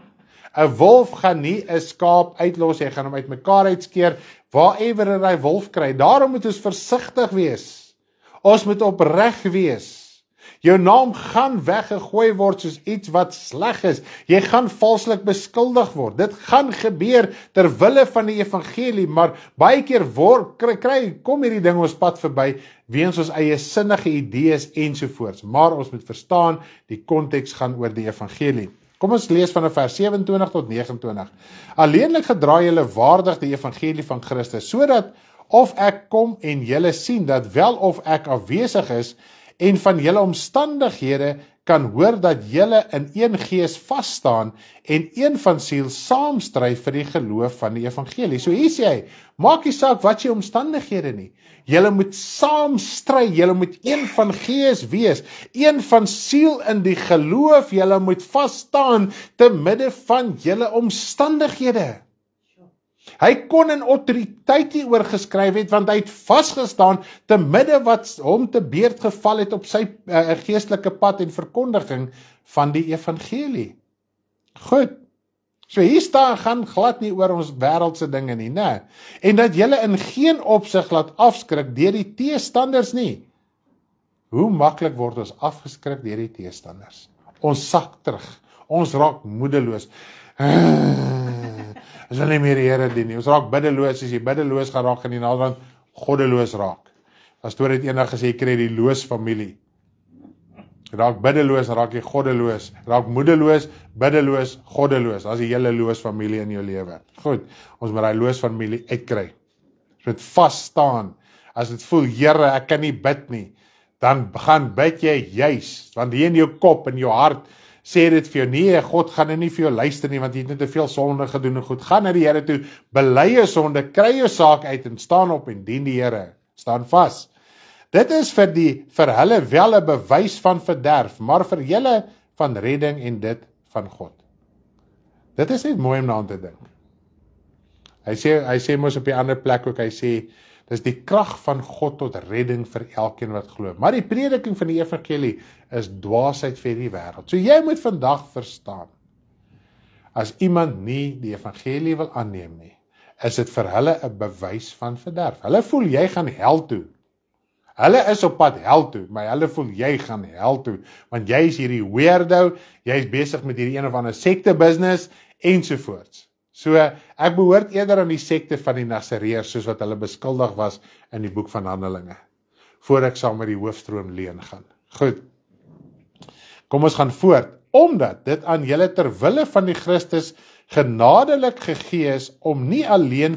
'n Wolf gaan nie 'n skaap uitlos, hy gaan hom uit mekaar uitskeer, waarever hy wolf kry. Daarom moet ons versigtig wees. Ons moet opreg wees. Jou naam gaan weggegooi word soos iets wat sleg is. Jy gaan valslik beskuldig word. Dit gaan gebeur ter wille van die evangelie, maar baie keer kom hierdie ding ons pad verby, weens ons eie sinnige idees ensovoorts. Maar ons moet verstaan, die konteks gaan oor die evangelie. Kom ons lees vanaf vers 27 tot 29. Alleenlik gedra julle waardig die evangelie van Christus, sodat of ek kom en julle sien dat wel of ek afwesig is en van julle omstandighede kan hoor dat julle in een gees vas staan en een van siel saamstry vir die geloof van die evangelie. So hier sê hy, maak nie saak wat jy omstandighede nie. Julle moet saam stry, julle moet een van gees wees, een van siel in die geloof, julle moet vas staan te midde van julle omstandighede. Hy kon in autoriteit hieroor geskryf het, want hy het vasgestaan te midde wat hom te beurt geval het op sy geestelike pad en verkondiging van die evangelie. Goed, so hier staan, gaan glad nie oor ons wêreldse dinge nie, né? En dat julle in geen opsig laat afskrik deur die teestanders nie. Hoe maklik word ons afgeskrik deur die teestanders? Ons sak terug, ons raak moedeloos. Ons wil nie meer die Here dien nie. Ons raak biddeloos, as jy biddeloos gaan raak in die naderhand goddeloos raak. Pastoor het eendag gesê, jy kry die loos familie. Raak biddeloos, raak jy goddeloos. Raak moedeloos, biddeloos, goddeloos. As die hele loos familie in jou lewe. Goed, ons moet die loos familie uitkry. Ons moet vas staan. As dit voel, Here, ek kan nie bid nie, dan gaan bid jy juis, want hier in jou kop en jou hart sê dit vir jou, nee, God gaan nie vir jou luister nie, want jy het net te veel sonde gedoen en goed. Gaan na die Here toe, bely jou sonde, kry jou saak uit en staan op en dien die Here. Staan vas. Dit is vir hulle wel 'n bewys van verderf, maar vir julle van redding en dit van God. Dit is net mooi om na te dink. Hy sê mos op die ander plek ook, hy sê, dis die krag van God tot redding vir elkeen wat glo. Maar die prediking van die evangelie is dwaasheid vir die wêreld. So jy moet vandag verstaan, as iemand nie die evangelie wil aanneem nie, is dit vir hulle 'n bewys van verderf. Hulle voel jy gaan hel toe. Hulle is op pad hel toe, maar hulle voel jy gaan hel toe, want jy is hierdie weirdo, jy is besig met hierdie een of ander sekte business, ensovoorts. So, ek behoort eerder aan die sekte van die Nasareërs, soos wat hulle beskuldig was in die boek van Handelinge, voor ek saam met die hoofstroom leen gaan. Goed, kom ons gaan voort, omdat dit aan julle ter wille van die Christus genadelik gegee is, om nie alleen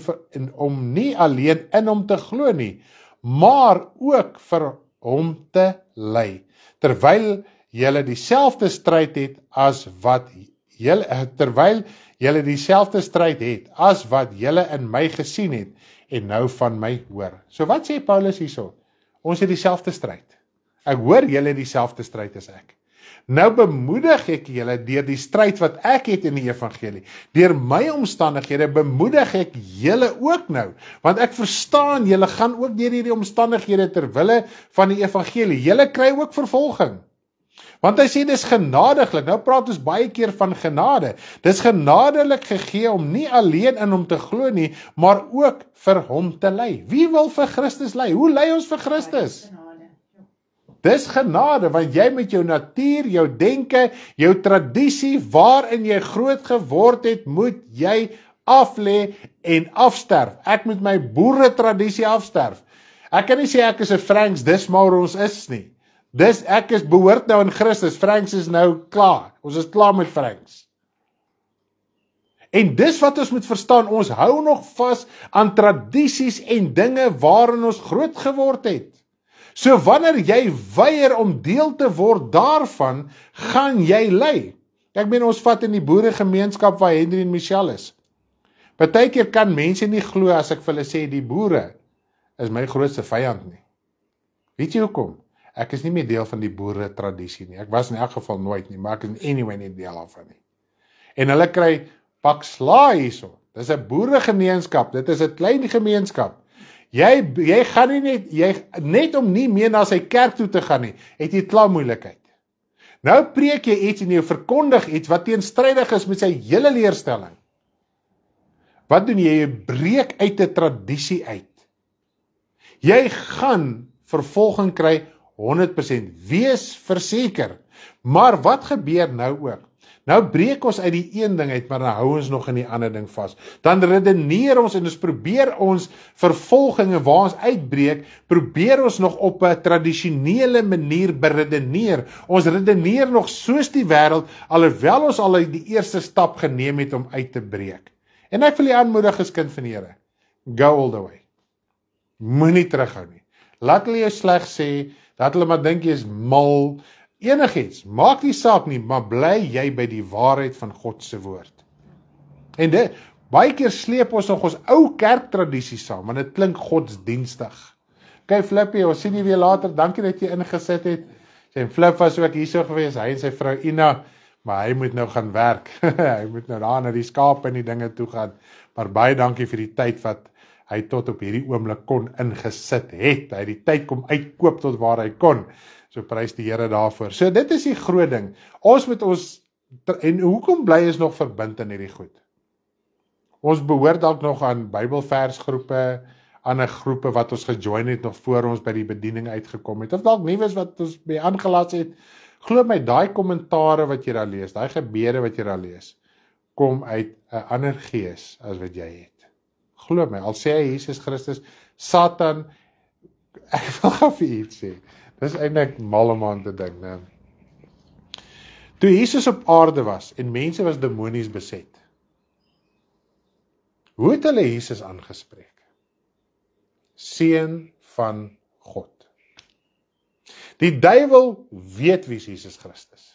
in hom te glo nie, maar ook vir hom te ly, terwyl julle dieselfde stryd het as wat julle in my gesien het en nou van my hoor. So wat sê Paulus hierso? Ons het dieselfde stryd. Ek hoor julle het dieselfde stryd as ek. Nou bemoedig ek julle deur die stryd wat ek het in die evangelie. Deur my omstandighede bemoedig ek julle ook nou, want ek verstaan julle gaan ook deur hierdie omstandighede ter wille van die evangelie. Julle kry ook vervolging. Want hy sê dis genadiglik, nou praat ons baie keer van genade, dis genadelik gegee om nie alleen in hom te glo nie, maar ook vir hom te ly. Wie wil vir Christus ly? Hoe ly ons vir Christus? Dis genade, want jy met jou natuur, jou denke, jou tradisie, waarin jy groot geword het, moet jy aflê en afsterf. Ek moet my boere tradisie afsterf. Ek kan nie sê ek is 'n Franks dis maar ons is nie. Dis ek is behoort nou in Christus, Franks is nou klaar, ons is klaar met Franks. En dis wat ons moet verstaan, ons hou nog vas aan tradisies en dinge waarin ons groot geword het. So wanneer jy weier om deel te word daarvan, gaan jy ly. Ek meen ons vat in die boeregemeenskap waar Henry en Michelle is. Partykeer kan mense nie glo as ek vir hulle sê die boere is my grootste vyand nie. Weet jy hoekom? Ek is nie meer deel van die boere tradisie nie. Ek was in elk geval nooit nie, maar ek is anyway nie deel daarvan nie. En hulle kry pak slaag hierso. Dis 'n boeregemeenskap, dit is 'n klein gemeenskap. Jy gaan nie net om nie meer na sy kerk toe te gaan nie, het jy klaar moeilikheid. Nou preek jy iets en jy verkondig iets wat teenstrydig is met sy hele leerstelling. Wat doen jy? Jy breek uit 'n tradisie uit. Jy gaan vervolging kry 100%, wees verseker. Maar wat gebeur nou ook? Nou breek ons uit die een ding uit, maar dan hou ons nog in die ander ding vas. Dan redeneer ons en ons probeer ons vervolginge waar ons uitbreek, probeer ons nog op 'n tradisionele manier beredeneer. Ons redeneer nog soos die wêreld, alhoewel ons al die eerste stap geneem het om uit te breek. En ek wil jy aanmoedig as kind van die Here, go all the way. Moenie terughou nie. Laat hulle jou sleg sê, dat hulle maar dink jy is mal, enigiets, maak nie saak nie, maar bly jy by die waarheid van God se woord. En baie keer sleep ons nog ons ou kerktradisie saam, want dit klink godsdienstig. Okay, Flippie, ons sien jy weer later, dankie dat jy ingesit het. Sy Flip was ook hierso gewees, hy en sy vrou Ina, maar hy moet nou gaan werk. Hy moet nou daar na die skape en die dinge toe gaan. Maar baie dankie vir die tyd wat hy tot op hierdie oomblik kon ingesit het. Hy het die tyd kom uitkoop tot waar hy kon. So prys die Here daarvoor. So dit is die groot ding. Ons moet en hoekom bly ons nog verbind in hierdie goed? Ons behoort dalk nog aan Bybelversgroepe, ander groepe wat ons gejoin het nog voor ons by die bediening uitgekom het. Of dalk nuus wat ons by aangelas het. Glo my, daai kommentare wat jy daar lees, daai gebede wat jy daar lees, kom uit 'n ander gees as wat jy het. Glo my, al sê hy Jesus Christus, Satan, ek wil gou vir iets sê. Dis eintlik mal om aan te dink, né? Toe Jesus op aarde was en mense was demonies beset, hoe het hulle Jesus aangespreek? Seun van God. Die duiwel weet wie is Jesus Christus.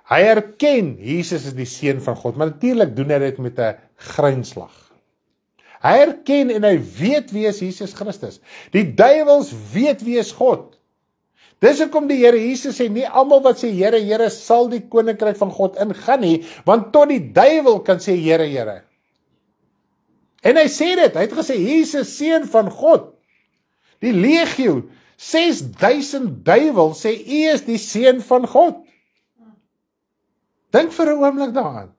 Hy erken Jesus is die seun van God, maar natuurlik doen hy dit met 'n grinslag. Hy erken en hy weet wie is Jesus Christus. Die duiwels weet wie is God. Dis hoekom die Here Jesus sê, nie almal wat sê Here, Here sal die koninkryk van God ingaan nie, want tot die duiwel kan sê Here, Here. En hy sê dit, hy het gesê, Jesus seun van God. Die legio, 6000 duiwels sê, U is die seun van God. Dink vir 'n oomblik daaraan.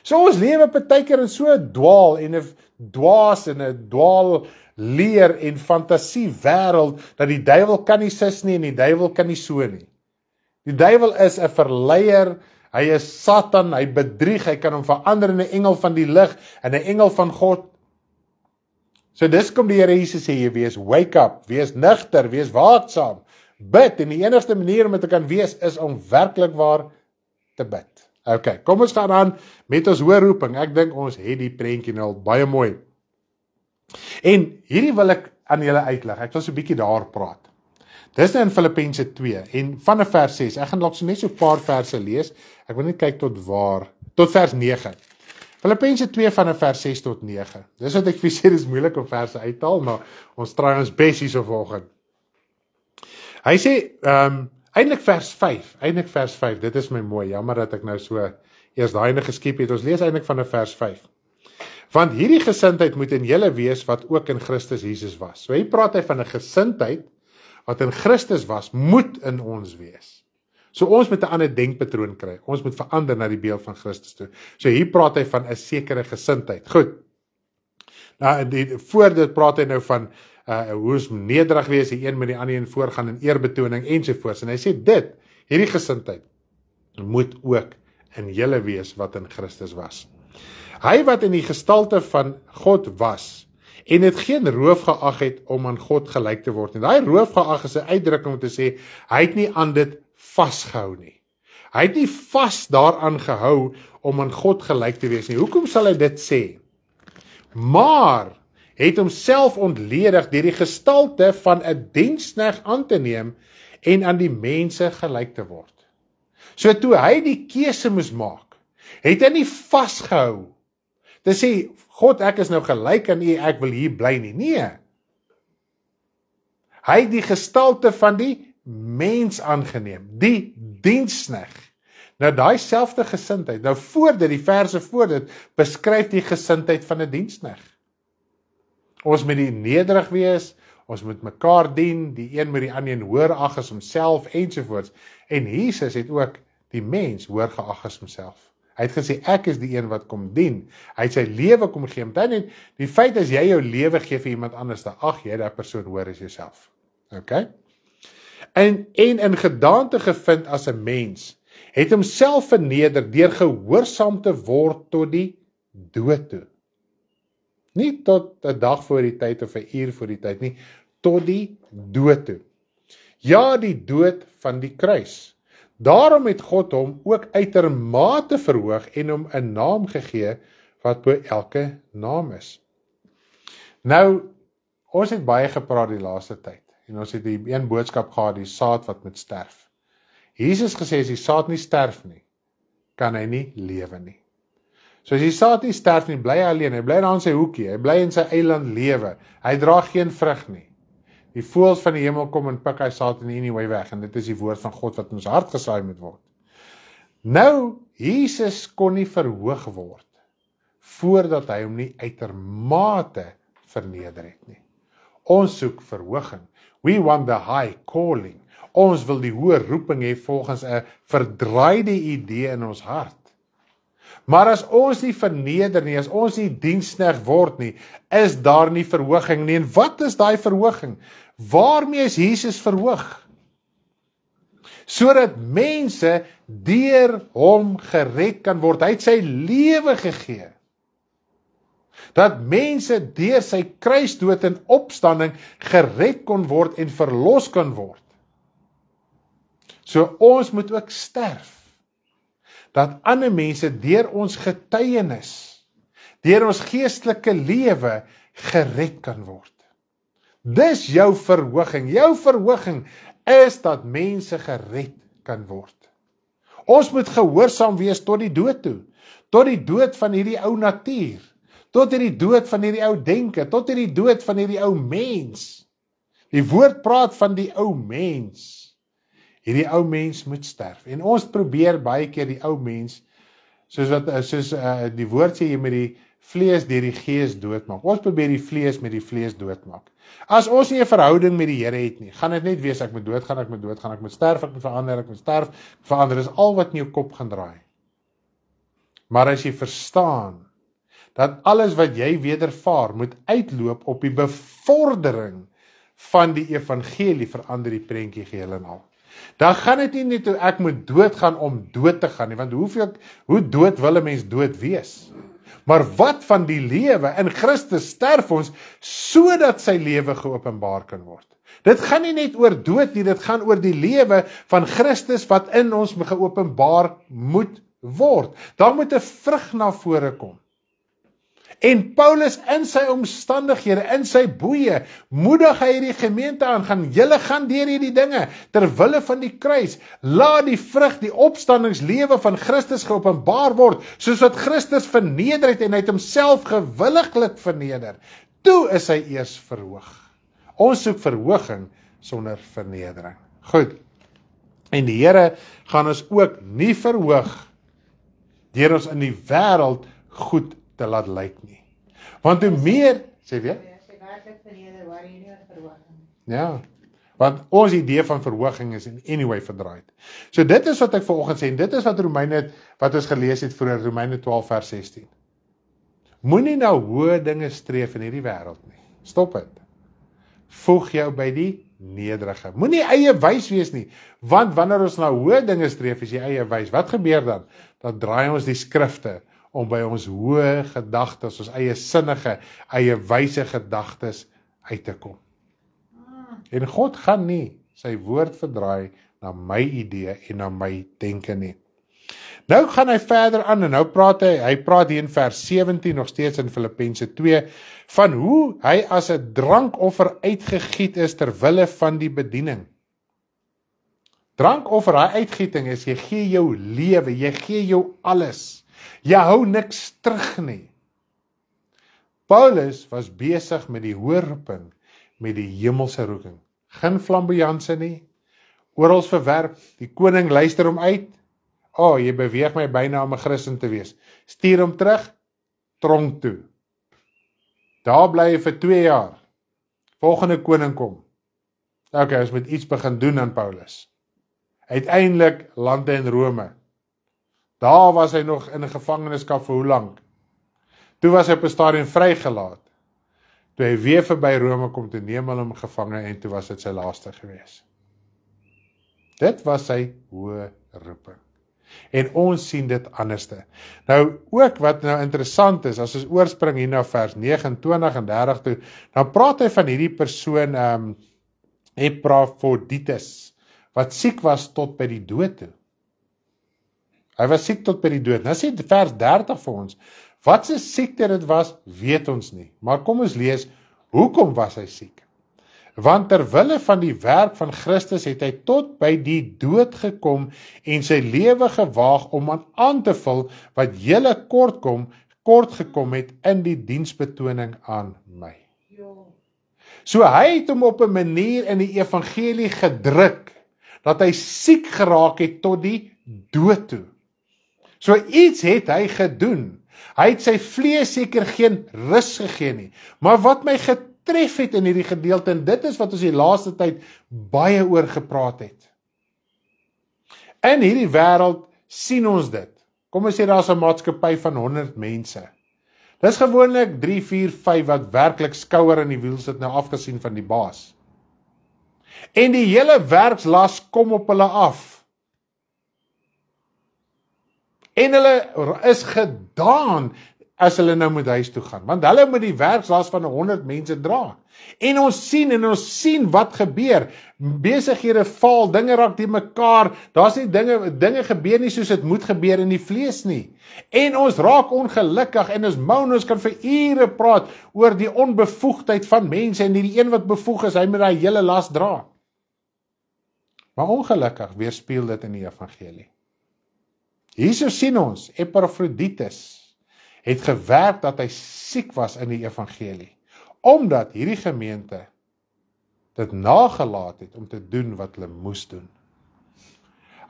So ons lewe partykeer in so 'n dwaal en 'n dwaas en 'n dwaal leer en fantasie wêreld, dat die duiwel kan nie sis nie en die duiwel kan nie so nie. Die duiwel is 'n verleier, hy is Satan, hy bedrieg, hy kan hom verander in 'n engel van die lig en 'n engel van God. So dis kom die Here Jesus sê, jy wees wake up, wees nugter, wees waaksaam, bid, en die enigste manier om dit te kan wees, is om werklik waar te bid. Okay, kom ons gaan aan met ons hoë roeping. Ek dink ons het die prentjie nou al baie mooi. En hierdie wil ek aan julle uitleg. Ek wil so 'n bietjie daar praat. Dis nou in Filippense 2 en vanaf vers 6. Ek gaan dalk so net so 'n paar verse lees. Ek wil net kyk tot vers 9. Filippense 2 vanaf vers 6 tot 9. Dis wat ek vir sê, dis moeilik om verse uit te haal, maar ons try ons bes hierso vanoggend. Hy sê, Eindelik vers 5, dit is my mooi, jammer dat ek nou so eers daai ene geskiep het. Ons lees eindelik van vers 5. Want hierdie gesindheid moet in julle wees wat ook in Christus Jesus was. So hier praat hy van 'n gesindheid wat in Christus was, moet in ons wees. So ons moet 'n ander denkpatroon kry. Ons moet verander na die beeld van Christus toe. So hier praat hy van 'n sekere gesindheid. Goed. Nou, voor dit praat hy nou van hoe ons nederig wees, die een met die ander een voorgaan in eerbetoning ensovoorts. En hy sê hierdie gesindheid moet ook in julle wees wat in Christus was. Hy wat in die gestalte van God was, en het geen roof geag het om aan God gelyk te word nie. Daai roof geag is 'n uitdrukking om te sê, hy het nie aan dit vasgehou nie. Hy het nie vas daaraan gehou om aan God gelyk te wees nie. Hoekom sal hy dit sê? Maar het homself ontledig deur die gestalte van 'n diensknegt aan te neem en aan die mense gelyk te word. So toe hy die keuse moes maak, het hy nie vasgehou te sê, God, ek is nou gelyk aan U, ek wil hier bly nie. Nee. Hy het die gestalte van die mens aangeneem, die diensknegt. Nou daai selfde gesindheid, nou voor dit, die verse voor dit, beskryf die gesindheid van 'n diensknegt. Ons moet die nederig wees, ons moet mekaar dien, die een moet die ander hoër ag as homself, ensovoorts. En Jesus het ook die mens hoër geag as homself. Hy het gesê, ek is die een wat kom dien. Hy het sy lewe kom gee. Met die feit as jy jou lewe gee vir iemand anders, dan ag jy daai persoon hoër as jouself. Okay? En in gedaante gevind as 'n mens, het homself verneder deur gehoorsaam te word tot die dood toe. Nie tot 'n dag voor die tyd of 'n uur voor die tyd nie, tot die dood toe. Ja, die dood van die kruis. Daarom het God hom ook uitermate verhoog en hom 'n naam gegee wat bo elke naam is. Nou, ons het baie gepraat die laaste tyd en ons het die een boodskap gehad, die saad wat moet sterf. Jesus gesê, as die saad nie sterf nie, kan hy nie lewe nie. So as die saad nie sterf nie, bly hy alleen, hy bly daar in sy hoekie, hy bly in sy eiland lewe, hy dra geen vrug nie. Die voëls van die hemel kom en pik hy saad in anyway weg, en dit is die woord van God wat in ons hart gesaai moet word. Nou, Jesus kon nie verhoog word, voordat hy hom nie uitermate verneder het nie. Ons soek verhooging. We want the high calling. Ons wil die hoë roeping hê volgens 'n verdraaide idee in ons hart. Maar as ons nie verneder nie, as ons nie diensknegt word nie, is daar nie verhooging nie. En wat is daai verhooging? Waarmee is Jesus verhoog? Sodat mense deur hom gered kan word. Hy het sy lewe gegee. Dat mense deur sy kruisdood en opstanding gered kon word en verlos kan word. So ons moet ook sterf. Dat ander mense deur ons getuienis, deur ons geestelike lewe gered kan word. Dis jou verhooging. Jou verhooging is dat mense gered kan word. Ons moet gehoorsaam wees tot die dood toe, tot die dood van hierdie ou natuur, tot hierdie dood van hierdie ou denke, tot hierdie dood van hierdie ou mens. Die woord praat van die ou mens. Hierdie ou mens moet sterf. En ons probeer baie keer die ou mens, soos die woord sê, jy met die vlees deur die gees doodmaak. Ons probeer die vlees met die vlees doodmaak. As ons nie 'n verhouding met die Here het nie, gaan dit net wees, ek moet doodgaan, ek moet doodgaan, ek moet sterf, ek moet verander, ek moet sterf, verander, is al wat in jou kop gaan draai. Maar as jy verstaan, dat alles wat jy wedervaar, moet uitloop op die bevordering van die evangelie, verander die prentjie geheel en al. Dan gaan dit nie net hoe ek moet doodgaan om dood te gaan nie, want hoe dood wil 'n mens dood wees? Maar wat van die lewe? In Christus sterf ons, sodat sy lewe geopenbaar kan word. Dit gaan nie net oor dood nie, dit gaan oor die lewe van Christus wat in ons geopenbaar moet word. Daar moet 'n vrug na vore kom. En Paulus in sy omstandighede, in sy boeye, moedig hy die gemeente aan, julle gaan deur hierdie dinge, terwille van die kruis, laat die vrug, die opstandingslewe van Christus geopenbaar word, soos wat Christus verneder het, en hy het homself gewilliglik verneder. Toe is hy eers verhoog. Ons soek verhooging sonder vernedering. Goed, en die Here gaan ons ook nie verhoog, deur ons in die wêreld goed te laat lyk nie. Want hoe meer, sê weer? Ja, want ons idee van verhooging is in anyway verdraaid. So dit is wat ek vanoggend sê, en dit is wat Romeine, wat ons gelees het vroeër, Romeine 12 vers 16. Moenie nou hoë dinge streef in hierdie wêreld nie. Stop dit. Voeg jou by die nederige. Moenie eie wys wees nie, want wanneer ons nou hoë dinge streef, is jy eie wys. Wat gebeur dan? Dan draai ons die skrifte om by ons hoë gedagtes, ons eie sinnige, eie wyse gedagtes uit te kom. En God gaan nie sy woord verdraai na my idee en na my denke nie. Nou gaan hy verder aan en nou praat hy praat hier in vers 17 nog steeds in Filippense 2 van hoe hy as 'n drankoffer uitgegiet is ter wille van die bediening. Drankoffer, hy uitgieting is, jy gee jou lewe, jy gee jou alles. Jy hou niks terug nie. Paulus was besig met die hoë roeping, met die hemelse roeping. Geen flamboyanse nie, oral verwerp, die koning luister hom uit. Jy beweeg my byna om 'n Christen te wees. Stuur hom terug, tronk toe. Daar bly hy vir 2 jaar. Volgende koning kom. Ons moet iets begin doen aan Paulus. Uiteindelik land hy in Rome. Daar was hy nog in 'n gevangenskap vir hoe lank? Toe was hy op 'n stadium vrygelaat. Toe hy weer verby Rome kom, toe neem hulle hom gevange en toe was dit sy laaste gewees. Dit was sy hoë roeping. En ons sien dit anderste. Nou ook wat nou interessant is, as ons oorspring hier na vers 29 en 30 toe, dan praat hy van hierdie persoon Epafroditus, wat siek was tot by die dood toe. Hy was siek tot by die dood. Nou sê vers 30 vir ons, wat se siekte dit was, weet ons nie. Maar kom ons lees, hoekom was hy siek? Want ter wille van die werk van Christus het hy tot by die dood gekom en sy lewe gewaag om aan te vul wat julle kort gekom het in die diensbetoning aan my. So hy het hom op 'n manier in die evangelie gedruk, dat hy siek geraak het tot die dood toe. So iets het hy gedoen. Hy het sy vlees seker geen rus gegee nie. Maar wat my getref het in hierdie gedeelte, en dit is wat ons die laaste tyd baie oor gepraat het. In hierdie wêreld sien ons dit. Kom ons sê daar's 'n maatskappy van 100 mense. Dis gewoonlik 3, 4, 5 wat werklik skouer in die wiel sit, nou afgesien van die baas. En die hele werkslas kom op hulle af. En hulle is gedaan as hulle nou moet huis toe gaan, want hulle moet die werkslas van 100 mense dra. En ons sien wat gebeur. Besighede val, dinge raak die mekaar, daar's nie dinge gebeur nie soos dit moet gebeur in die vlees nie. En ons raak ongelukkig en ons kan vir ure praat oor die onbevoegdheid van mense en die een wat bevoeg is, hy moet daai hele las dra. Maar ongelukkig weerspieël dit in die evangelie. Hierso sien ons, Epafroditus het gewerk dat hy siek was in die evangelie, omdat hierdie gemeente dit nagelaat het om te doen wat hulle moes doen.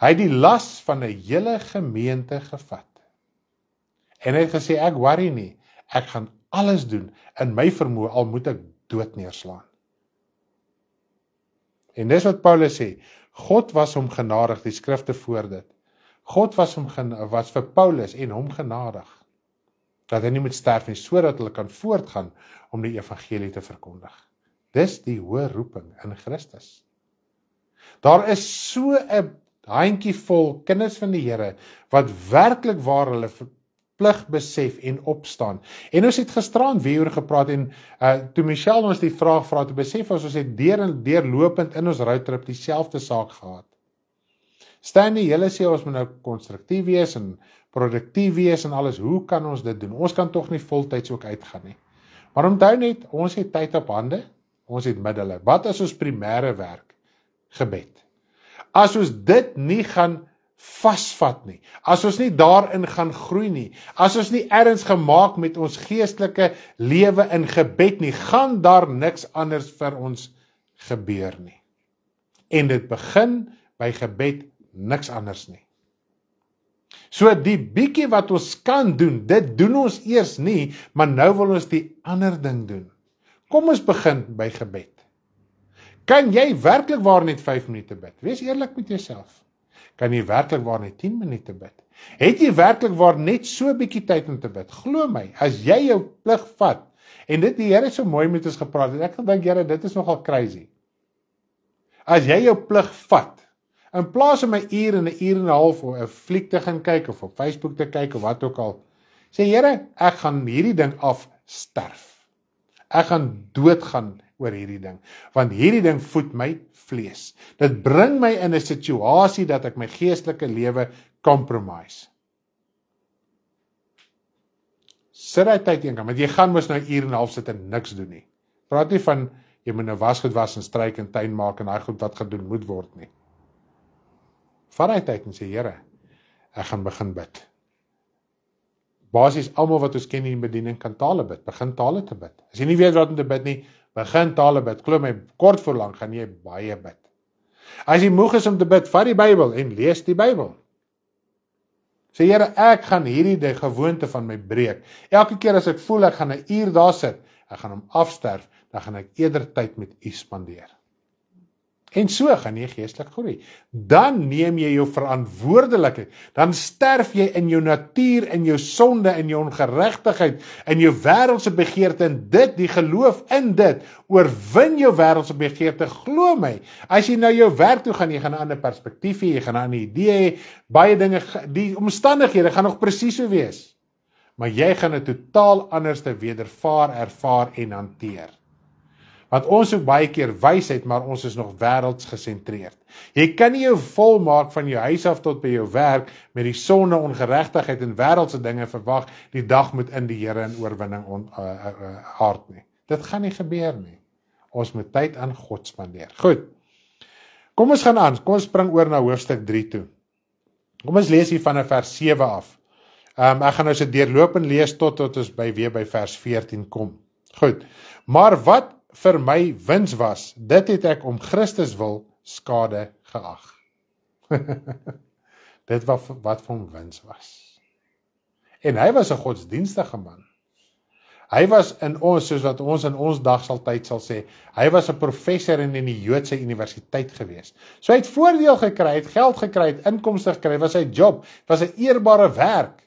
Hy het die las van 'n hele gemeente gevat. En hy het gesê, ek worry nie, ek gaan alles doen in my vermoë, al moet ek dood neerslaan. En dis wat Paulus sê, God was hom genadig, die skrifte voor dit. God was vir Paulus en hom genadig, dat hy nie moet sterf nie, sodat hulle kan voortgaan om die evangelie te verkondig. Dis die hoë roeping in Christus. Daar is so 'n handjievol kinders van die Here, wat werklik waar hulle plig besef en opstaan. En ons het gisteraan weer oor gepraat, en toe Michelle ons die vraag vra, toe besef ons het deurlopend in ons roadtrip dieselfde saak gehad. Stanley, julle sê ons moet nou konstruktief wees en produktief wees en alles, hoe kan ons dit doen? Ons kan tog nie voltyds ook uitgaan nie. Maar onthou net, ons het tyd op hande, ons het middele. Wat is ons primêre werk? Gebed. As ons dit nie gaan vasvat nie, as ons nie daarin gaan groei nie, as ons nie ergens gemaak met ons geestelike lewe in gebed nie, gaan daar niks anders vir ons gebeur nie. En dit begin by gebed, niks anders nie. So die bietjie wat ons kan doen, dit doen ons eers nie, maar nou wil ons die ander ding doen. Kom ons begin by gebed. Kan jy werklik waar net 5 minute bid? Wees eerlik met jouself. Kan jy werklik waar net 10 minute bid? Het jy werklik waar net so 'n bietjie tyd om te bid? Glo my, as jy jou plig vat, en dit die Here so mooi met ons gepraat het, ek dink Here, dit is nogal crazy. As jy jou plig vat, in plaas om 'n uur en 'n uur en 'n half of 'n fliek te gaan kyk, of op Facebook te kyk, of wat ook al, Sê Here, ek gaan hierdie ding afsterf. Ek gaan doodgaan oor hierdie ding, want hierdie ding voed my vlees. Dit bring my in 'n situasie dat ek my geestelike lewe compromise. Sit hy tyd een kant, want jy gaan mos nou 1 uur en 'n half sit en niks doen nie. Praat nie van, jy moet nou wasgoed was en stryk en tuin maak en daai goed wat gedoen moet word nie. Vat hy tyd en sê, Here, ek gaan begin bid. Basies, almal wat ons ken in die bediening kan tale bid, begin tale te bid. As jy nie weet wat om te bid nie, begin tale bid. Glo my, kort voor lank gaan jy baie bid. As jy moeg is om te bid, vat die Bybel en lees die Bybel. Sê Here, ek gaan hierdie gewoonte van my breek. Elke keer as ek voel ek gaan 1 uur daar sit, ek gaan hom afsterf, dan gaan ek eerder tyd met U spandeer. En so gaan jy geestelik groei. Dan neem jy jou verantwoordelikheid. Dan sterf jy in jou natuur, in jou sonde, in jou ongeregtigheid, in jou wêreldse begeerte, en dit, die geloof in dit, oorwin jou wêreldse begeerte. Glo my, as jy na jou werk toe gaan, jy gaan 'n ander perspektief hê, jy gaan 'n ander idee hê, baie dinge, die omstandighede gaan nog presies so wees. Maar jy gaan 'n totaal anderste wedervaar, ervaar en hanteer. Want ons soek baie keer wysheid, maar ons is nog wêrelds gesentreerd. Jy kan nie jou volmaak van jou huis af tot by jou werk met die sonde, ongeregtigheid en wêreldse dinge verwag, die dag moet in die Here in oorwinning aard nie. Dit gaan nie gebeur nie. Ons moet tyd aan God spandeer. Goed, kom ons gaan aan, kom ons spring oor na hoofstuk 3 toe. Kom ons lees hier van vers 7 af. Ek gaan nou so deurlopend lees tot ons weer by vers 14 kom. Goed, maar wat vir my wins was, dit het ek om Christus wil skade geag. Dit wat vir hom wins was. En hy was 'n godsdienstige man. Hy was in ons, soos wat ons in ons dagsaltyd sal sê, hy was 'n professor in die Joodse universiteit gewees. So hy het voordeel gekry, het geld gekry, het inkomste gekry, was sy job, was 'n eerbare werk.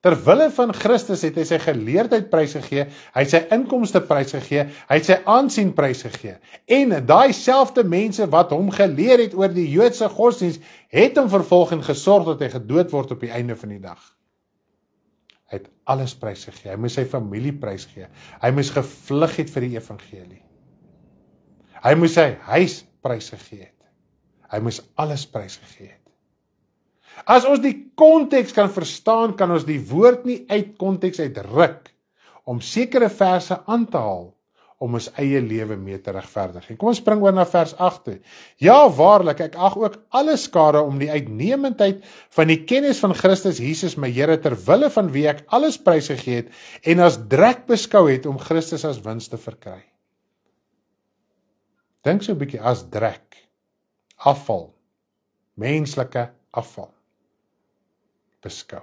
Terwille van Christus het hy sy geleerdheid prysgegee, hy het sy inkomste prysgegee, hy het sy aansien prysgegee. En daai selfde mense wat hom geleer het oor die Joodse godsdienst, het hom vervolg en gesorg dat hy gedood word op die einde van die dag. Hy het alles prysgegee, hy moes sy familie prysgee, hy moes gevlug het vir die evangelie. Hy moes sy huis prysgegee het. Hy moes alles prysgegee het. As ons die konteks kan verstaan, kan ons die woord nie uit konteks uitruk om sekere verse aan te haal om ons eie lewe mee te regverdig. En kom ons spring oor na vers 8 toe. Ja, waarlik, ek ag ook alle skade om die uitnemendheid van die kennis van Christus Jesus my Here, terwille van wie ek alles prysgegee het en as drek beskou het om Christus as wins te verkry. Dink so 'n bietjie, as drek, afval, menslike afval beskou.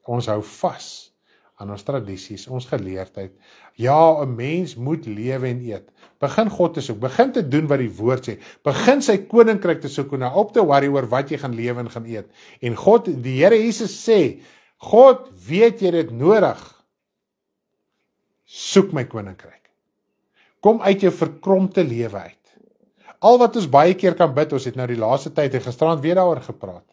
Ons hou vas aan ons tradisies, ons geleerdheid. Ja, 'n mens moet lewe en eet. Begin God te soek, begin te doen wat die woord sê. Begin sy koninkryk te soek en nou op te worry oor wat jy gaan lewe en gaan eet. En God, die Here Jesus sê, God, weet jy dit nodig? Soek my koninkryk. Kom uit jou verkrompte lewe uit. Al wat ons baie keer kan bid, ons het nou die laaste tyd en gisterand weer daaroor gepraat.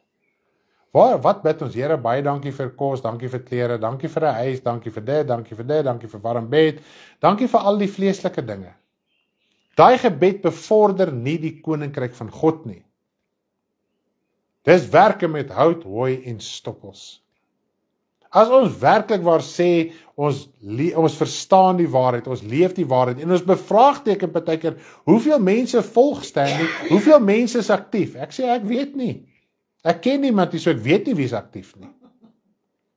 Wat bid ons? Here, baie dankie vir kos, dankie vir klere, dankie vir 'n huis, dankie vir dit, dankie vir dit, dankie vir warm bed, dankie vir al die vleeslike dinge. Daai gebed bevorder nie die koninkryk van God nie. Dis werke met hout, hooi en stoppels. As ons werklik waar sê, ons verstaan die waarheid, ons leef die waarheid, en ons bevraagteken partykeer, hoeveel mense volg Stanley, hoeveel mense is aktief? Ek sê, ek weet nie. Ek ken niemand nie, so ek weet nie wie is aktief nie.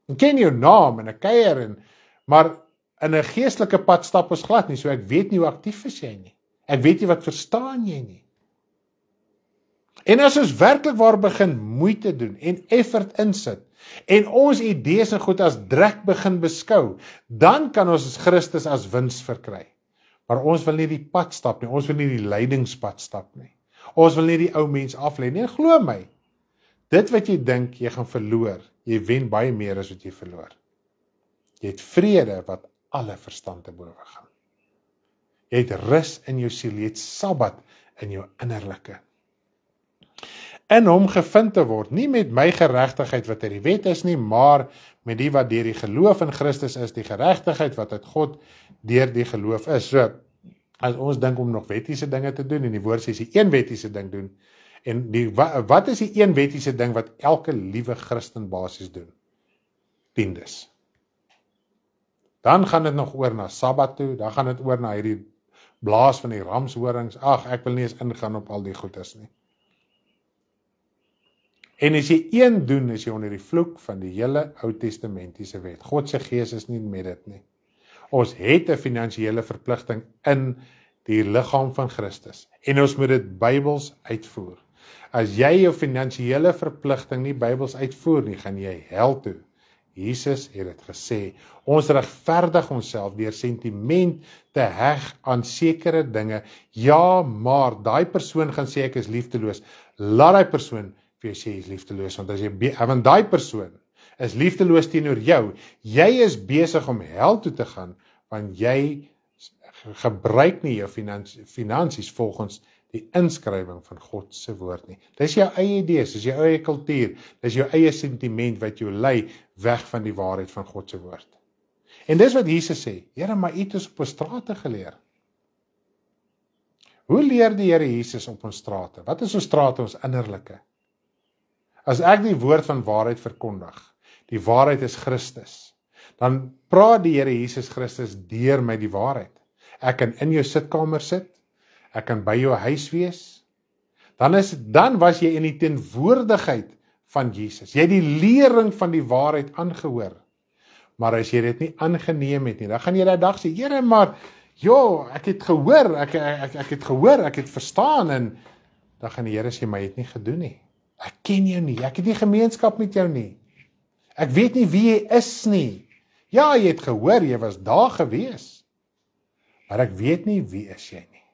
Ek ken jou naam en ek kuier, maar in 'n geestelike pad stap ons glad nie, so ek weet nie hoe aktief is jy nie. Ek weet nie wat verstaan jy nie. En as ons werklik waar begin moeite doen en effort insit, en ons idees en goed as drek begin beskou, dan kan ons Christus as wins verkry. Maar ons wil nie die pad stap nie, ons wil nie die leidingspad stap nie. Ons wil nie die ou mens aflei nie, en glo my, dit wat jy dink jy gaan verloor, jy wen baie meer as wat jy verloor. Jy het vrede wat alle verstand te bowe gaan. Jy het rus in jou siel, jy het Sabbat in jou innerlike. In hom gevind te word, nie met my geregtigheid wat uit die wet is nie, maar met die wat deur die geloof in Christus is, die geregtigheid wat uit God deur die geloof is. So, as ons dink om nog wettiese dinge te doen, en die woord sê, as jy een wettiese ding doen, en wat is die een wettiese ding wat elke liewe Christen basis doen? Tiendes. Dan gaan dit nog oor na Sabbat toe, dan gaan dit oor na hierdie blaas van die ramshorings. Ag, ek wil nie eens ingaan op al die goeders nie. En as jy een doen, is jy onder die vloek van die hele Ou Testamentiese wet. God se gees is nie met dit nie. Ons het 'n finansiële verpligting in die liggaam van Christus. En ons moet dit Bybels uitvoer. As jy jou finansiële verpligting nie Bybels uitvoer nie, gaan jy hel toe. Jesus het dit gesê. Ons regverdig onsself deur sentiment te heg aan sekere dinge. Ja, maar daai persoon gaan sê ek is liefdeloos. Laat daai persoon vir jou sê hy is liefdeloos, want daai persoon is liefdeloos teenoor jou. Jy is besig om hel toe te gaan, want jy gebruik nie jou finansies volgens die inskrywing van God se woord nie. Dis jou eie idees, dis jou eie kultuur, dis jou eie sentiment wat jou lei weg van die waarheid van God se woord. En dis wat Jesus sê, Here, maar U het ons op ons strate geleer. Hoe leer die Here Jesus op ons strate? Wat is ons strate, ons innerlike? As ek die woord van waarheid verkondig, die waarheid is Christus, dan praat die Here Jesus Christus deur my die waarheid. Ek kan in jou sitkamer sit, ek kan by jou huis wees, dan was jy in die teenwoordigheid van Jesus. Jy het die lering van die waarheid aangehoor. Maar as jy dit nie aangeneem het nie, dan gaan jy daai dag sê, Here, maar ek het gehoor, ek het verstaan, en dan gaan die Here sê, maar jy het nie gedoen nie. Ek ken jou nie, ek het nie gemeenskap met jou nie. Ek weet nie wie jy is nie. Ja, jy het gehoor, jy was daar gewees, maar ek weet nie wie is jy nie.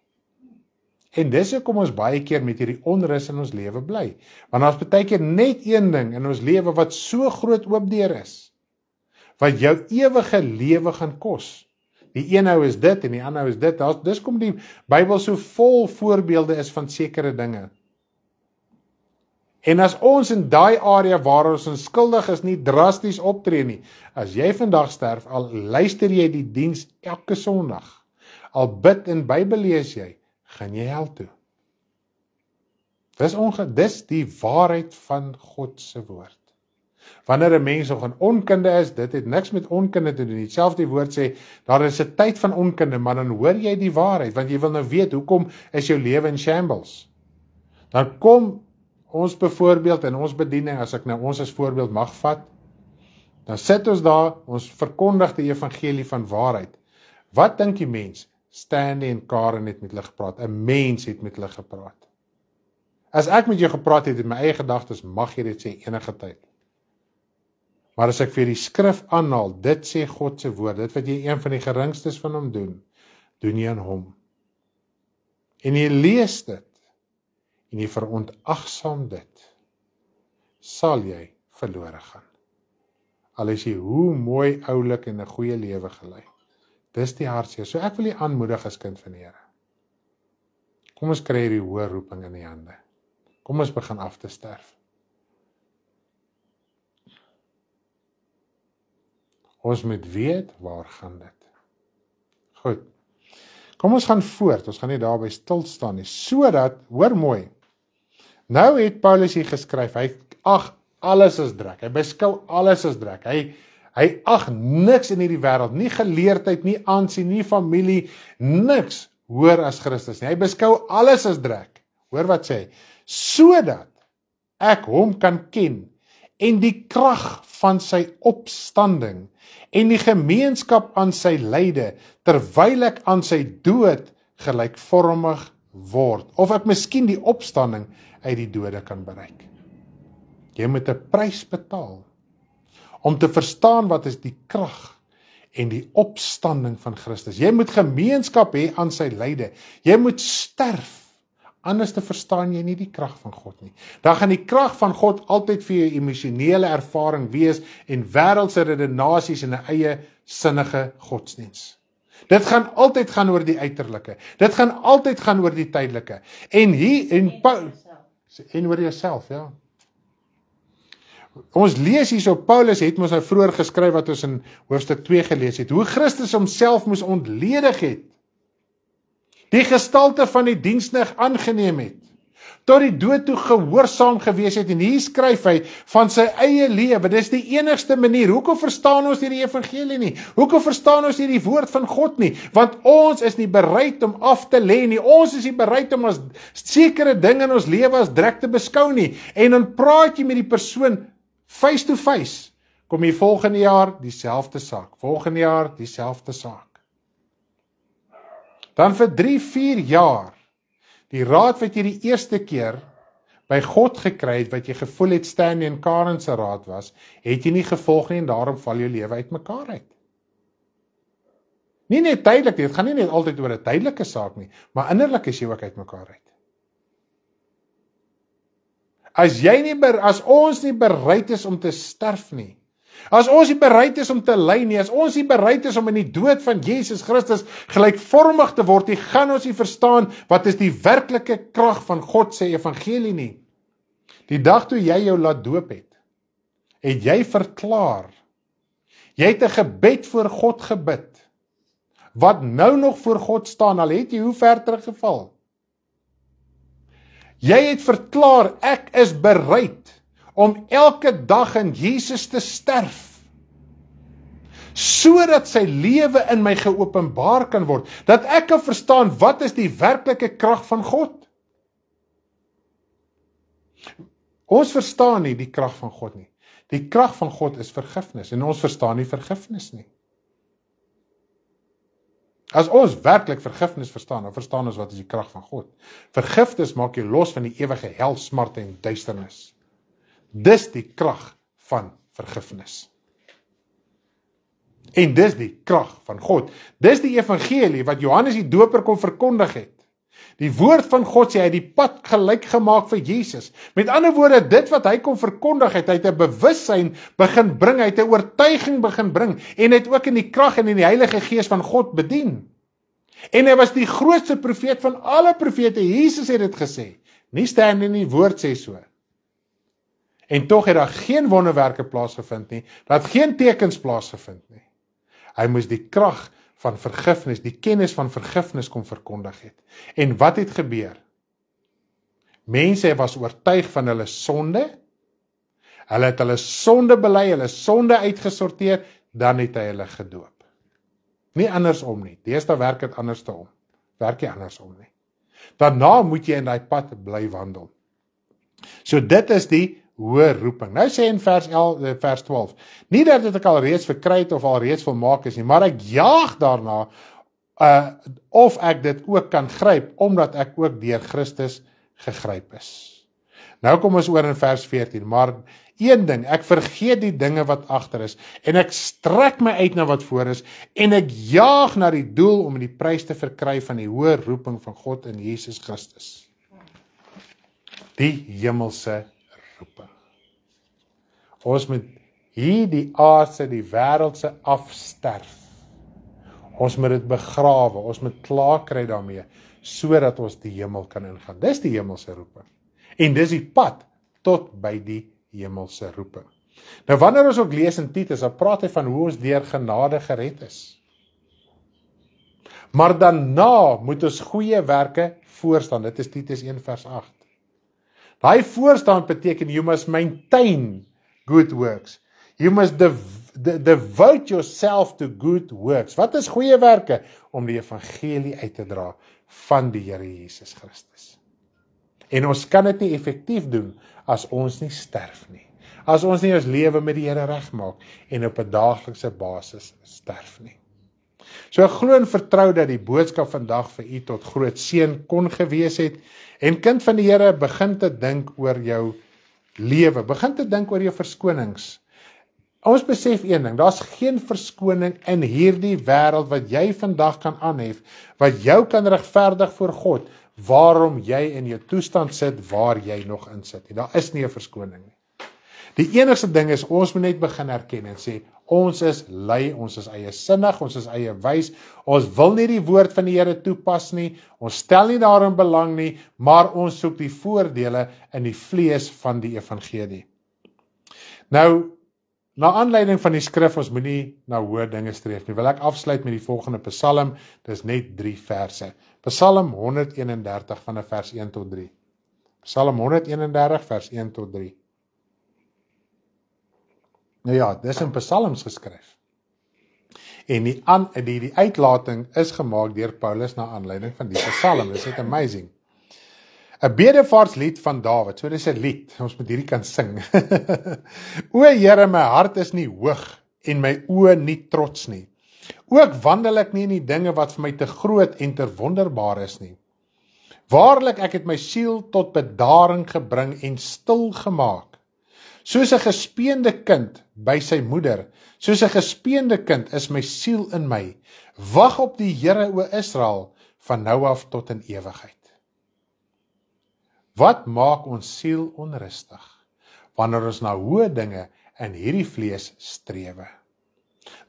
En dis hoekom ons baie keer met hierdie onrus in ons lewe bly. Want daar's baie keer net een ding in ons lewe wat so groot oopdeur is, wat jou ewige lewe gaan kos. Die een ou is dit en die ander ou is dit. Dis kom die Bybel so vol voorbeelde is van sekere dinge. En as ons in daai area waar ons onskuldig is nie drasties optree nie, as jy vandag sterf, al luister jy die diens elke Sondag, al bid en Bybel lees jy, gaan jy hel toe. Dis die waarheid van God se woord. Wanneer 'n mens nog in onkunde is, dit het niks met onkunde te doen. Selfs die woord sê, daar is 'n tyd van onkunde, maar dan hoor jy die waarheid, want jy wil nou weet, hoekom is jou lewe in shambles? Dan kom ons byvoorbeeld in ons bediening, as ek nou ons as voorbeeld mag vat, dan sit ons daar, ons verkondig die evangelie van waarheid. Wat dink die mens? Stanley en Karen het met hulle gepraat. 'n Mens het met hulle gepraat. As ek met jou gepraat het in my eie gedagtes, mag jy dit sê enige tyd. Maar as ek vir die skrif aanhaal, dit sê God se woord, dit wat jy een van die geringstes van hom doen jy aan hom. En jy lees dit, en jy verontagsaam dit, sal jy verlore gaan. Al is jy hoe mooi oulik en 'n goeie lewe gelei. Dis die hartseer. So ek wil jy aanmoedig as kind van die Here. Kom ons kry hierdie hoë roeping in die hande. Kom ons begin af te sterf. Ons moet weet, waar gaan dit? Goed. Kom ons gaan voort, ons gaan nie daarby stil staan nie, sodat, hoor mooi, nou het Paulus hier geskryf, hy ag alles is drek, hy beskou alles as drek, hy ag niks in hierdie wêreld, nie geleerdheid, nie aansien, nie familie, niks hoor as Christus nie, hy beskou alles as drek, hoor wat sê hy, sodat ek hom kan ken, en die krag van sy opstanding, en die gemeenskap aan sy lyde, terwyl ek aan sy dood gelykvormig word, of ek miskien die opstanding uit die dode kan bereik. Jy moet 'n prys betaal, om te verstaan wat is die krag en die opstanding van Christus. Jy moet gemeenskap hê aan sy lyde, jy moet sterf, anders te verstaan jy nie die krag van God nie. Dan gaan die krag van God altyd vir jou emosionele ervaring wees en wêreldse redenasies en 'n eie sinnige godsdiens. Dit gaan altyd gaan oor die uiterlike. Dit gaan altyd gaan oor die tydelike. En oor jouself, ja. Ons lees hierso, Paulus het ons nou vroeër geskryf wat ons in hoofstuk 2 gelees het, hoe Christus homself moes ontledig het, die gestalte van die diensknegt aangeneem het, tot die dood toe gehoorsaam gewees het, en hier skryf hy van sy eie lewe, dis die enigste manier. Hoekom verstaan ons nie die evangelie nie? Hoekom verstaan ons nie die woord van God nie? Want ons is nie bereid om af te lê nie, ons is nie bereid om as sekere dinge in ons lewe as drek te beskou nie, en dan praat jy met die persoon face to face, kom jy volgende jaar dieselfde saak, volgende jaar dieselfde saak. Dan vir 3-4 jaar, die raad wat jy die eerste keer by God gekry het, wat jy gevoel het Stanley en Karen se raad was, het jy nie gevolg nie en daarom val jou lewe uit mekaar uit. Nie net tydelik nie, dit gaan nie net altyd oor 'n tydelike saak nie, maar innerlik is jy ook uit mekaar uit. As ons nie bereid is om te sterf nie, as ons nie bereid is om te ly nie, as ons nie bereid is om in die dood van Jesus Christus gelykvormig te word, nie gaan ons nie verstaan wat is die werklike krag van God se evangelie nie. Die dag toe jy jou laat doop het jy verklaar, jy het 'n gebed voor God gebid, wat nou nog voor God staan, al het jy hoe ver teruggeval. Jy het verklaar, ek is bereid om elke dag in Jesus te sterf, sodat sy lewe in my geopenbaar kan word, dat ek kan verstaan wat is die werklike krag van God. Ons verstaan nie die krag van God nie. Die krag van God is vergifnis, en ons verstaan nie vergifnis nie. As ons werklik vergifnis verstaan, dan verstaan ons wat is die krag van God. Vergifnis maak jou los van die ewige hel, smarte en duisternis. Dis die krag van vergifnis. En dis die krag van God. Dis die evangelie wat Johannes die Doper kon verkondig het. Die woord van God sê hy het die pad gelyk gemaak vir Jesus. Met ander woorde, dit wat hy kon verkondig het, hy het 'n bewussyn begin bring, hy het 'n oortuiging begin bring, en hy het ook in die krag en in die Heilige Gees van God bedien. En hy was die grootste profeet van alle profete, Jesus het dit gesê. Nie Stanley nie, woord sê so. En tog het daar geen wonderwerke plaasgevind nie, daar het geen tekens plaasgevind nie. Hy moes die krag van vergifnis, die kennis van vergifnis kom verkondig het. En wat het gebeur? Mense was oortuig van hulle sonde, hulle het hulle sonde bely, hulle sonde uitgesorteer, dan het hy hulle gedoop. Nie andersom nie, deesdae werk dit andersom, werk jy andersom nie. Daarna moet jy in daai pad bly wandel. So dit is die hoë roeping. Nou sê in vers 12, nie dat dit ek al reeds verkry het of al reeds volmaak is nie, maar ek jaag daarna of ek dit ook kan gryp, omdat ek ook deur Christus gegryp is. Nou kom ons oor in vers 14, maar een ding, ek vergeet die dinge wat agter is, en ek strek my uit na wat voor is, en ek jaag na die doel om die prys te verkry van die hoë roeping van God in Jesus Christus. Die hemelse roeping. Ons moet hier die aardse, die wêreldse afsterf. Ons moet dit begrawe, ons moet klaar kry daarmee, sodat ons die hemel kan ingaan. Dis die hemelse roeping. En dis die pad tot by die hemelse roeping. Nou wanneer ons ook lees in Titus, dan praat hy van hoe ons deur genade gered is. Maar daarna moet ons goeie werke voorstaan. Dit is Titus 1 vers 8. Daai voorstaan beteken you must maintain good works. You must devote yourself to good works. Wat is goeie werke? Om die evangelie uit te dra van die Here Jesus Christus. En ons kan dit nie effektief doen as ons nie sterf nie. As ons nie ons lewe met die Here regmaak en op 'n daaglikse basis sterf nie. So ek glo en vertrou dat die boodskap vandag vir u tot groot seën kon gewees het. En kind van die Here, begin te dink oor jou lewe, begin te dink oor jou verskonings. Ons besef een ding, daar's geen verskoning in hierdie wêreld wat jy vandag kan aanhef, wat jou kan regverdig voor God, waarom jy in jou toestand sit waar jy nog in sit. Daar is nie 'n verskoning nie. Die enigste ding is, ons moet net begin erken en sê, ons is lui, ons is eie sinnig, ons is eie wys, ons wil nie die woord van die Here toepas nie, ons stel nie daarin belang nie, maar ons soek die voordele in die vlees van die evangelie. Nou, na aanleiding van die skrif, ons moet nie na hoë dinge streef nie, wil ek afsluit met die volgende Psalm, dis net 3 verse. Psalm 131 van vers 1 tot 3. Psalm 131 vers 1 tot 3. Nou ja, dis in Psalms geskryf. En die uitlating is gemaak deur Paulus na aanleiding van die Psalm. Dis net amazing. 'n Bedevaarslied van Dawid. So dis 'n lied. Ons moet hierdie kan sing. O Here, my hart is nie hoog en my oë nie trots nie. Ook wandel ek nie in die dinge wat vir my te groot en te wonderbaar is nie. Waarlik, ek het my siel tot bedaring gebring en stil gemaak. Soos 'n gespeende kind by sy moeder, soos 'n gespeende kind is my siel in my. Wag op die Here, o Israel, van nou af tot in ewigheid. Wat maak ons siel onrustig, wanneer ons na hoë dinge in hierdie vlees strewe?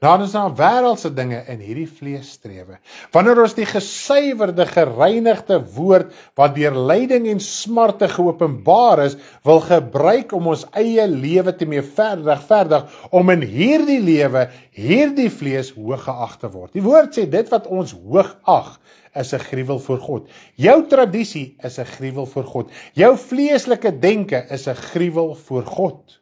Nou ons na wêreldse dinge in hierdie vlees strewe. Wanneer ons die gesuiwerde, gereinigde woord, wat deur lyding en smarte geopenbaar is, wil gebruik om ons eie lewe te mee regverdig, om in hierdie lewe, hierdie vlees hoog geag te word. Die woord sê, dit wat ons hoog ag, is 'n gruwel voor God. Jou tradisie is 'n gruwel voor God. Jou vleeslike denke is 'n gruwel voor God.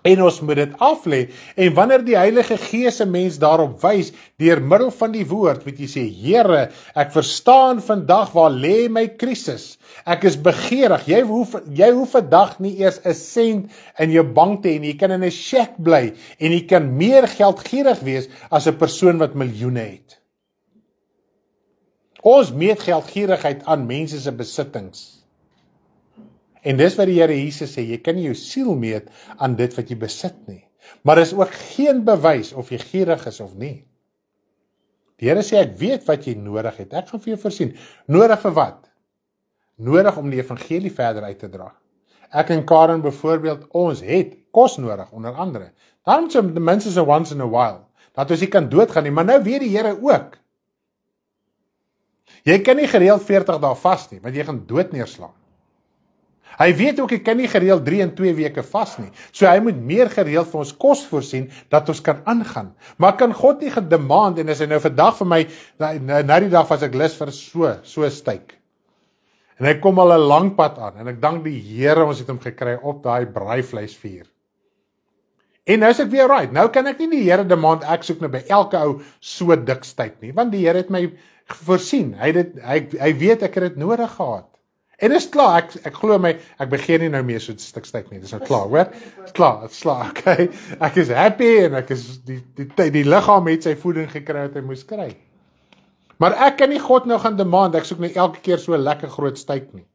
En ons moet dit aflê, en wanneer die Heilige Gees 'n mens daarop wys, deur middel van die woord, moet jy sê, Here, ek verstaan vandag waar lê my krisis. Ek is begeerig. Jy hoef vandag nie eers 'n sent in jou bank te hê, jy kan in 'n shack bly, en jy kan meer geldgierig wees as 'n persoon wat miljoene het. Ons meet geldgierigheid aan mense se besittings. En dis wat die Here Jesus sê, jy kan nie jou siel meet aan dit wat jy besit nie. Maar is ook geen bewys of jy gierig is of nie. Die Here sê, ek weet wat jy nodig het. Ek gaan vir jou voorsien. Nodig vir wat? Nodig om die evangelie verder uit te dra. Ek en Karen byvoorbeeld, ons het kos nodig, onder andere. Daarom sê die mense so once in a while, dat ons nie kan doodgaan nie, maar nou weet die Here ook. Jy kan nie gereeld 40 dae vas nie, want jy gaan dood neerslaan. Hy weet ook, jy kan nie gereeld 3 en 2 weke vas nie. So hy moet meer gereeld vir ons kos voorsien, dat ons kan aangaan. Maar kan God nie gedemand, en as hy nou vandag vir my, na die dag was ek lus vir so steak. En hy kom al 'n lang pad aan, en ek dank die Here, ons het hom gekry op daai braaivleisvuur. En nou is ek weer right, nou kan ek nie die Here demand, ek soek nou by elke ou so dik steak nie, want die Here het my voorsien, hy weet ek het dit nodig gehad. En dis klaar, ek glo my, ek begeer nie nou meer so 'n stuk steak nie, dis nou klaar, hoor? Dis klaar, okay. Ek is happy, en ek is, die liggaam het sy voeding gekry wat hy moes kry. Maar ek kan nie God nou gaan demand, ek soek nou elke keer so 'n lekker groot steak nie.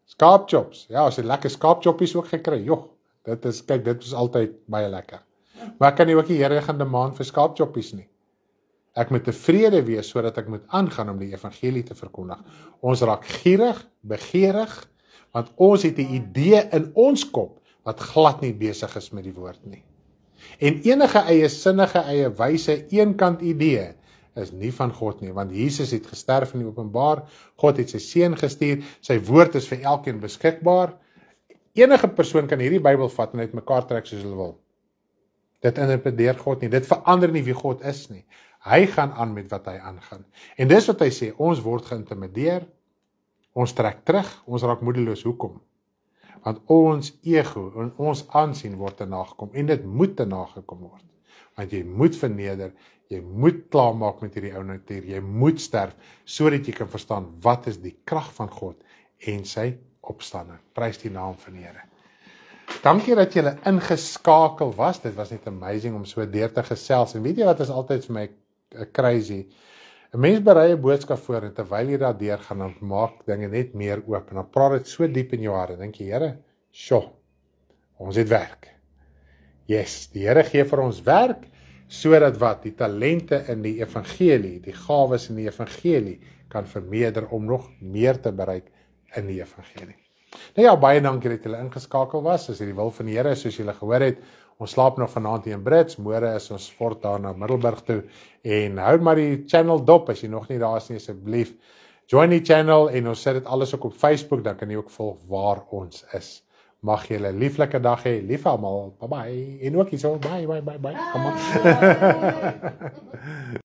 Skaapchops, ja, as jy lekker skaapchoppies ook gekry, joh, dit is altyd baie lekker. Maar ek kan nie ook die Here gaan demand vir skaapchoppies nie. Ek moet tevrede wees, sodat ek moet aangaan om die evangelie te verkondig. Ons raak gierig, begeerig, want ons het 'n idee in ons kop, wat glad nie besig is met die woord nie. En enige eie sinnige, eie wyse, eenkant idee, is nie van God nie, want Jesus het gesterf in die openbaar, God het sy seun gestuur, sy woord is vir elkeen beskikbaar. Enige persoon kan hierdie Bybel vat en uit mekaar trek soos hulle wil. Dit interpreteer God nie, dit verander nie wie God is nie. Hy gaan aan met wat hy aangaan. En dis wat hy sê, ons word geïntimideer, ons trek terug, ons raak moedeloos. Hoekom? Want ons ego en ons aansien word te nagekom, en dit moet te nagekom word. Want jy moet verneder, jy moet klaarmaak met hierdie ou natuur, jy moet sterf, sodat jy kan verstaan, wat is die krag van God, en sy opstanding. Prys die naam van die Here. Dankie dat julle ingeskakel was, dit was net amazing om so deur te gesels, en weet jy wat is altyd vir my crazy, 'n mens berei 'n boodskap voor, en terwyl jy daar deur gaan, dan maak dinge net meer oop, en dan praat dit so diep in jou hart, en dink jy, Here, ons het werk. Yes, die Here gee vir ons werk, sodat wat, die talente in die evangelie, die gawes in die evangelie, kan vermeerder om nog meer te bereik in die evangelie. Nou ja, baie dankie dat julle ingeskakel was, as die wil van die Here, soos julle gehoor het, ons slaap nog vanaand hier in Brits, môre is ons fort daar na Middelburg toe, en hou maar die channel dop, as jy nog nie daar is nie, asseblief, join die channel, en ons sit dit alles ook op Facebook, dan kan jy ook volg waar ons is. Mag julle 'n lieflike dag hê. Lief almal. Bye bye. En ook hierso. Bye. Kom maar.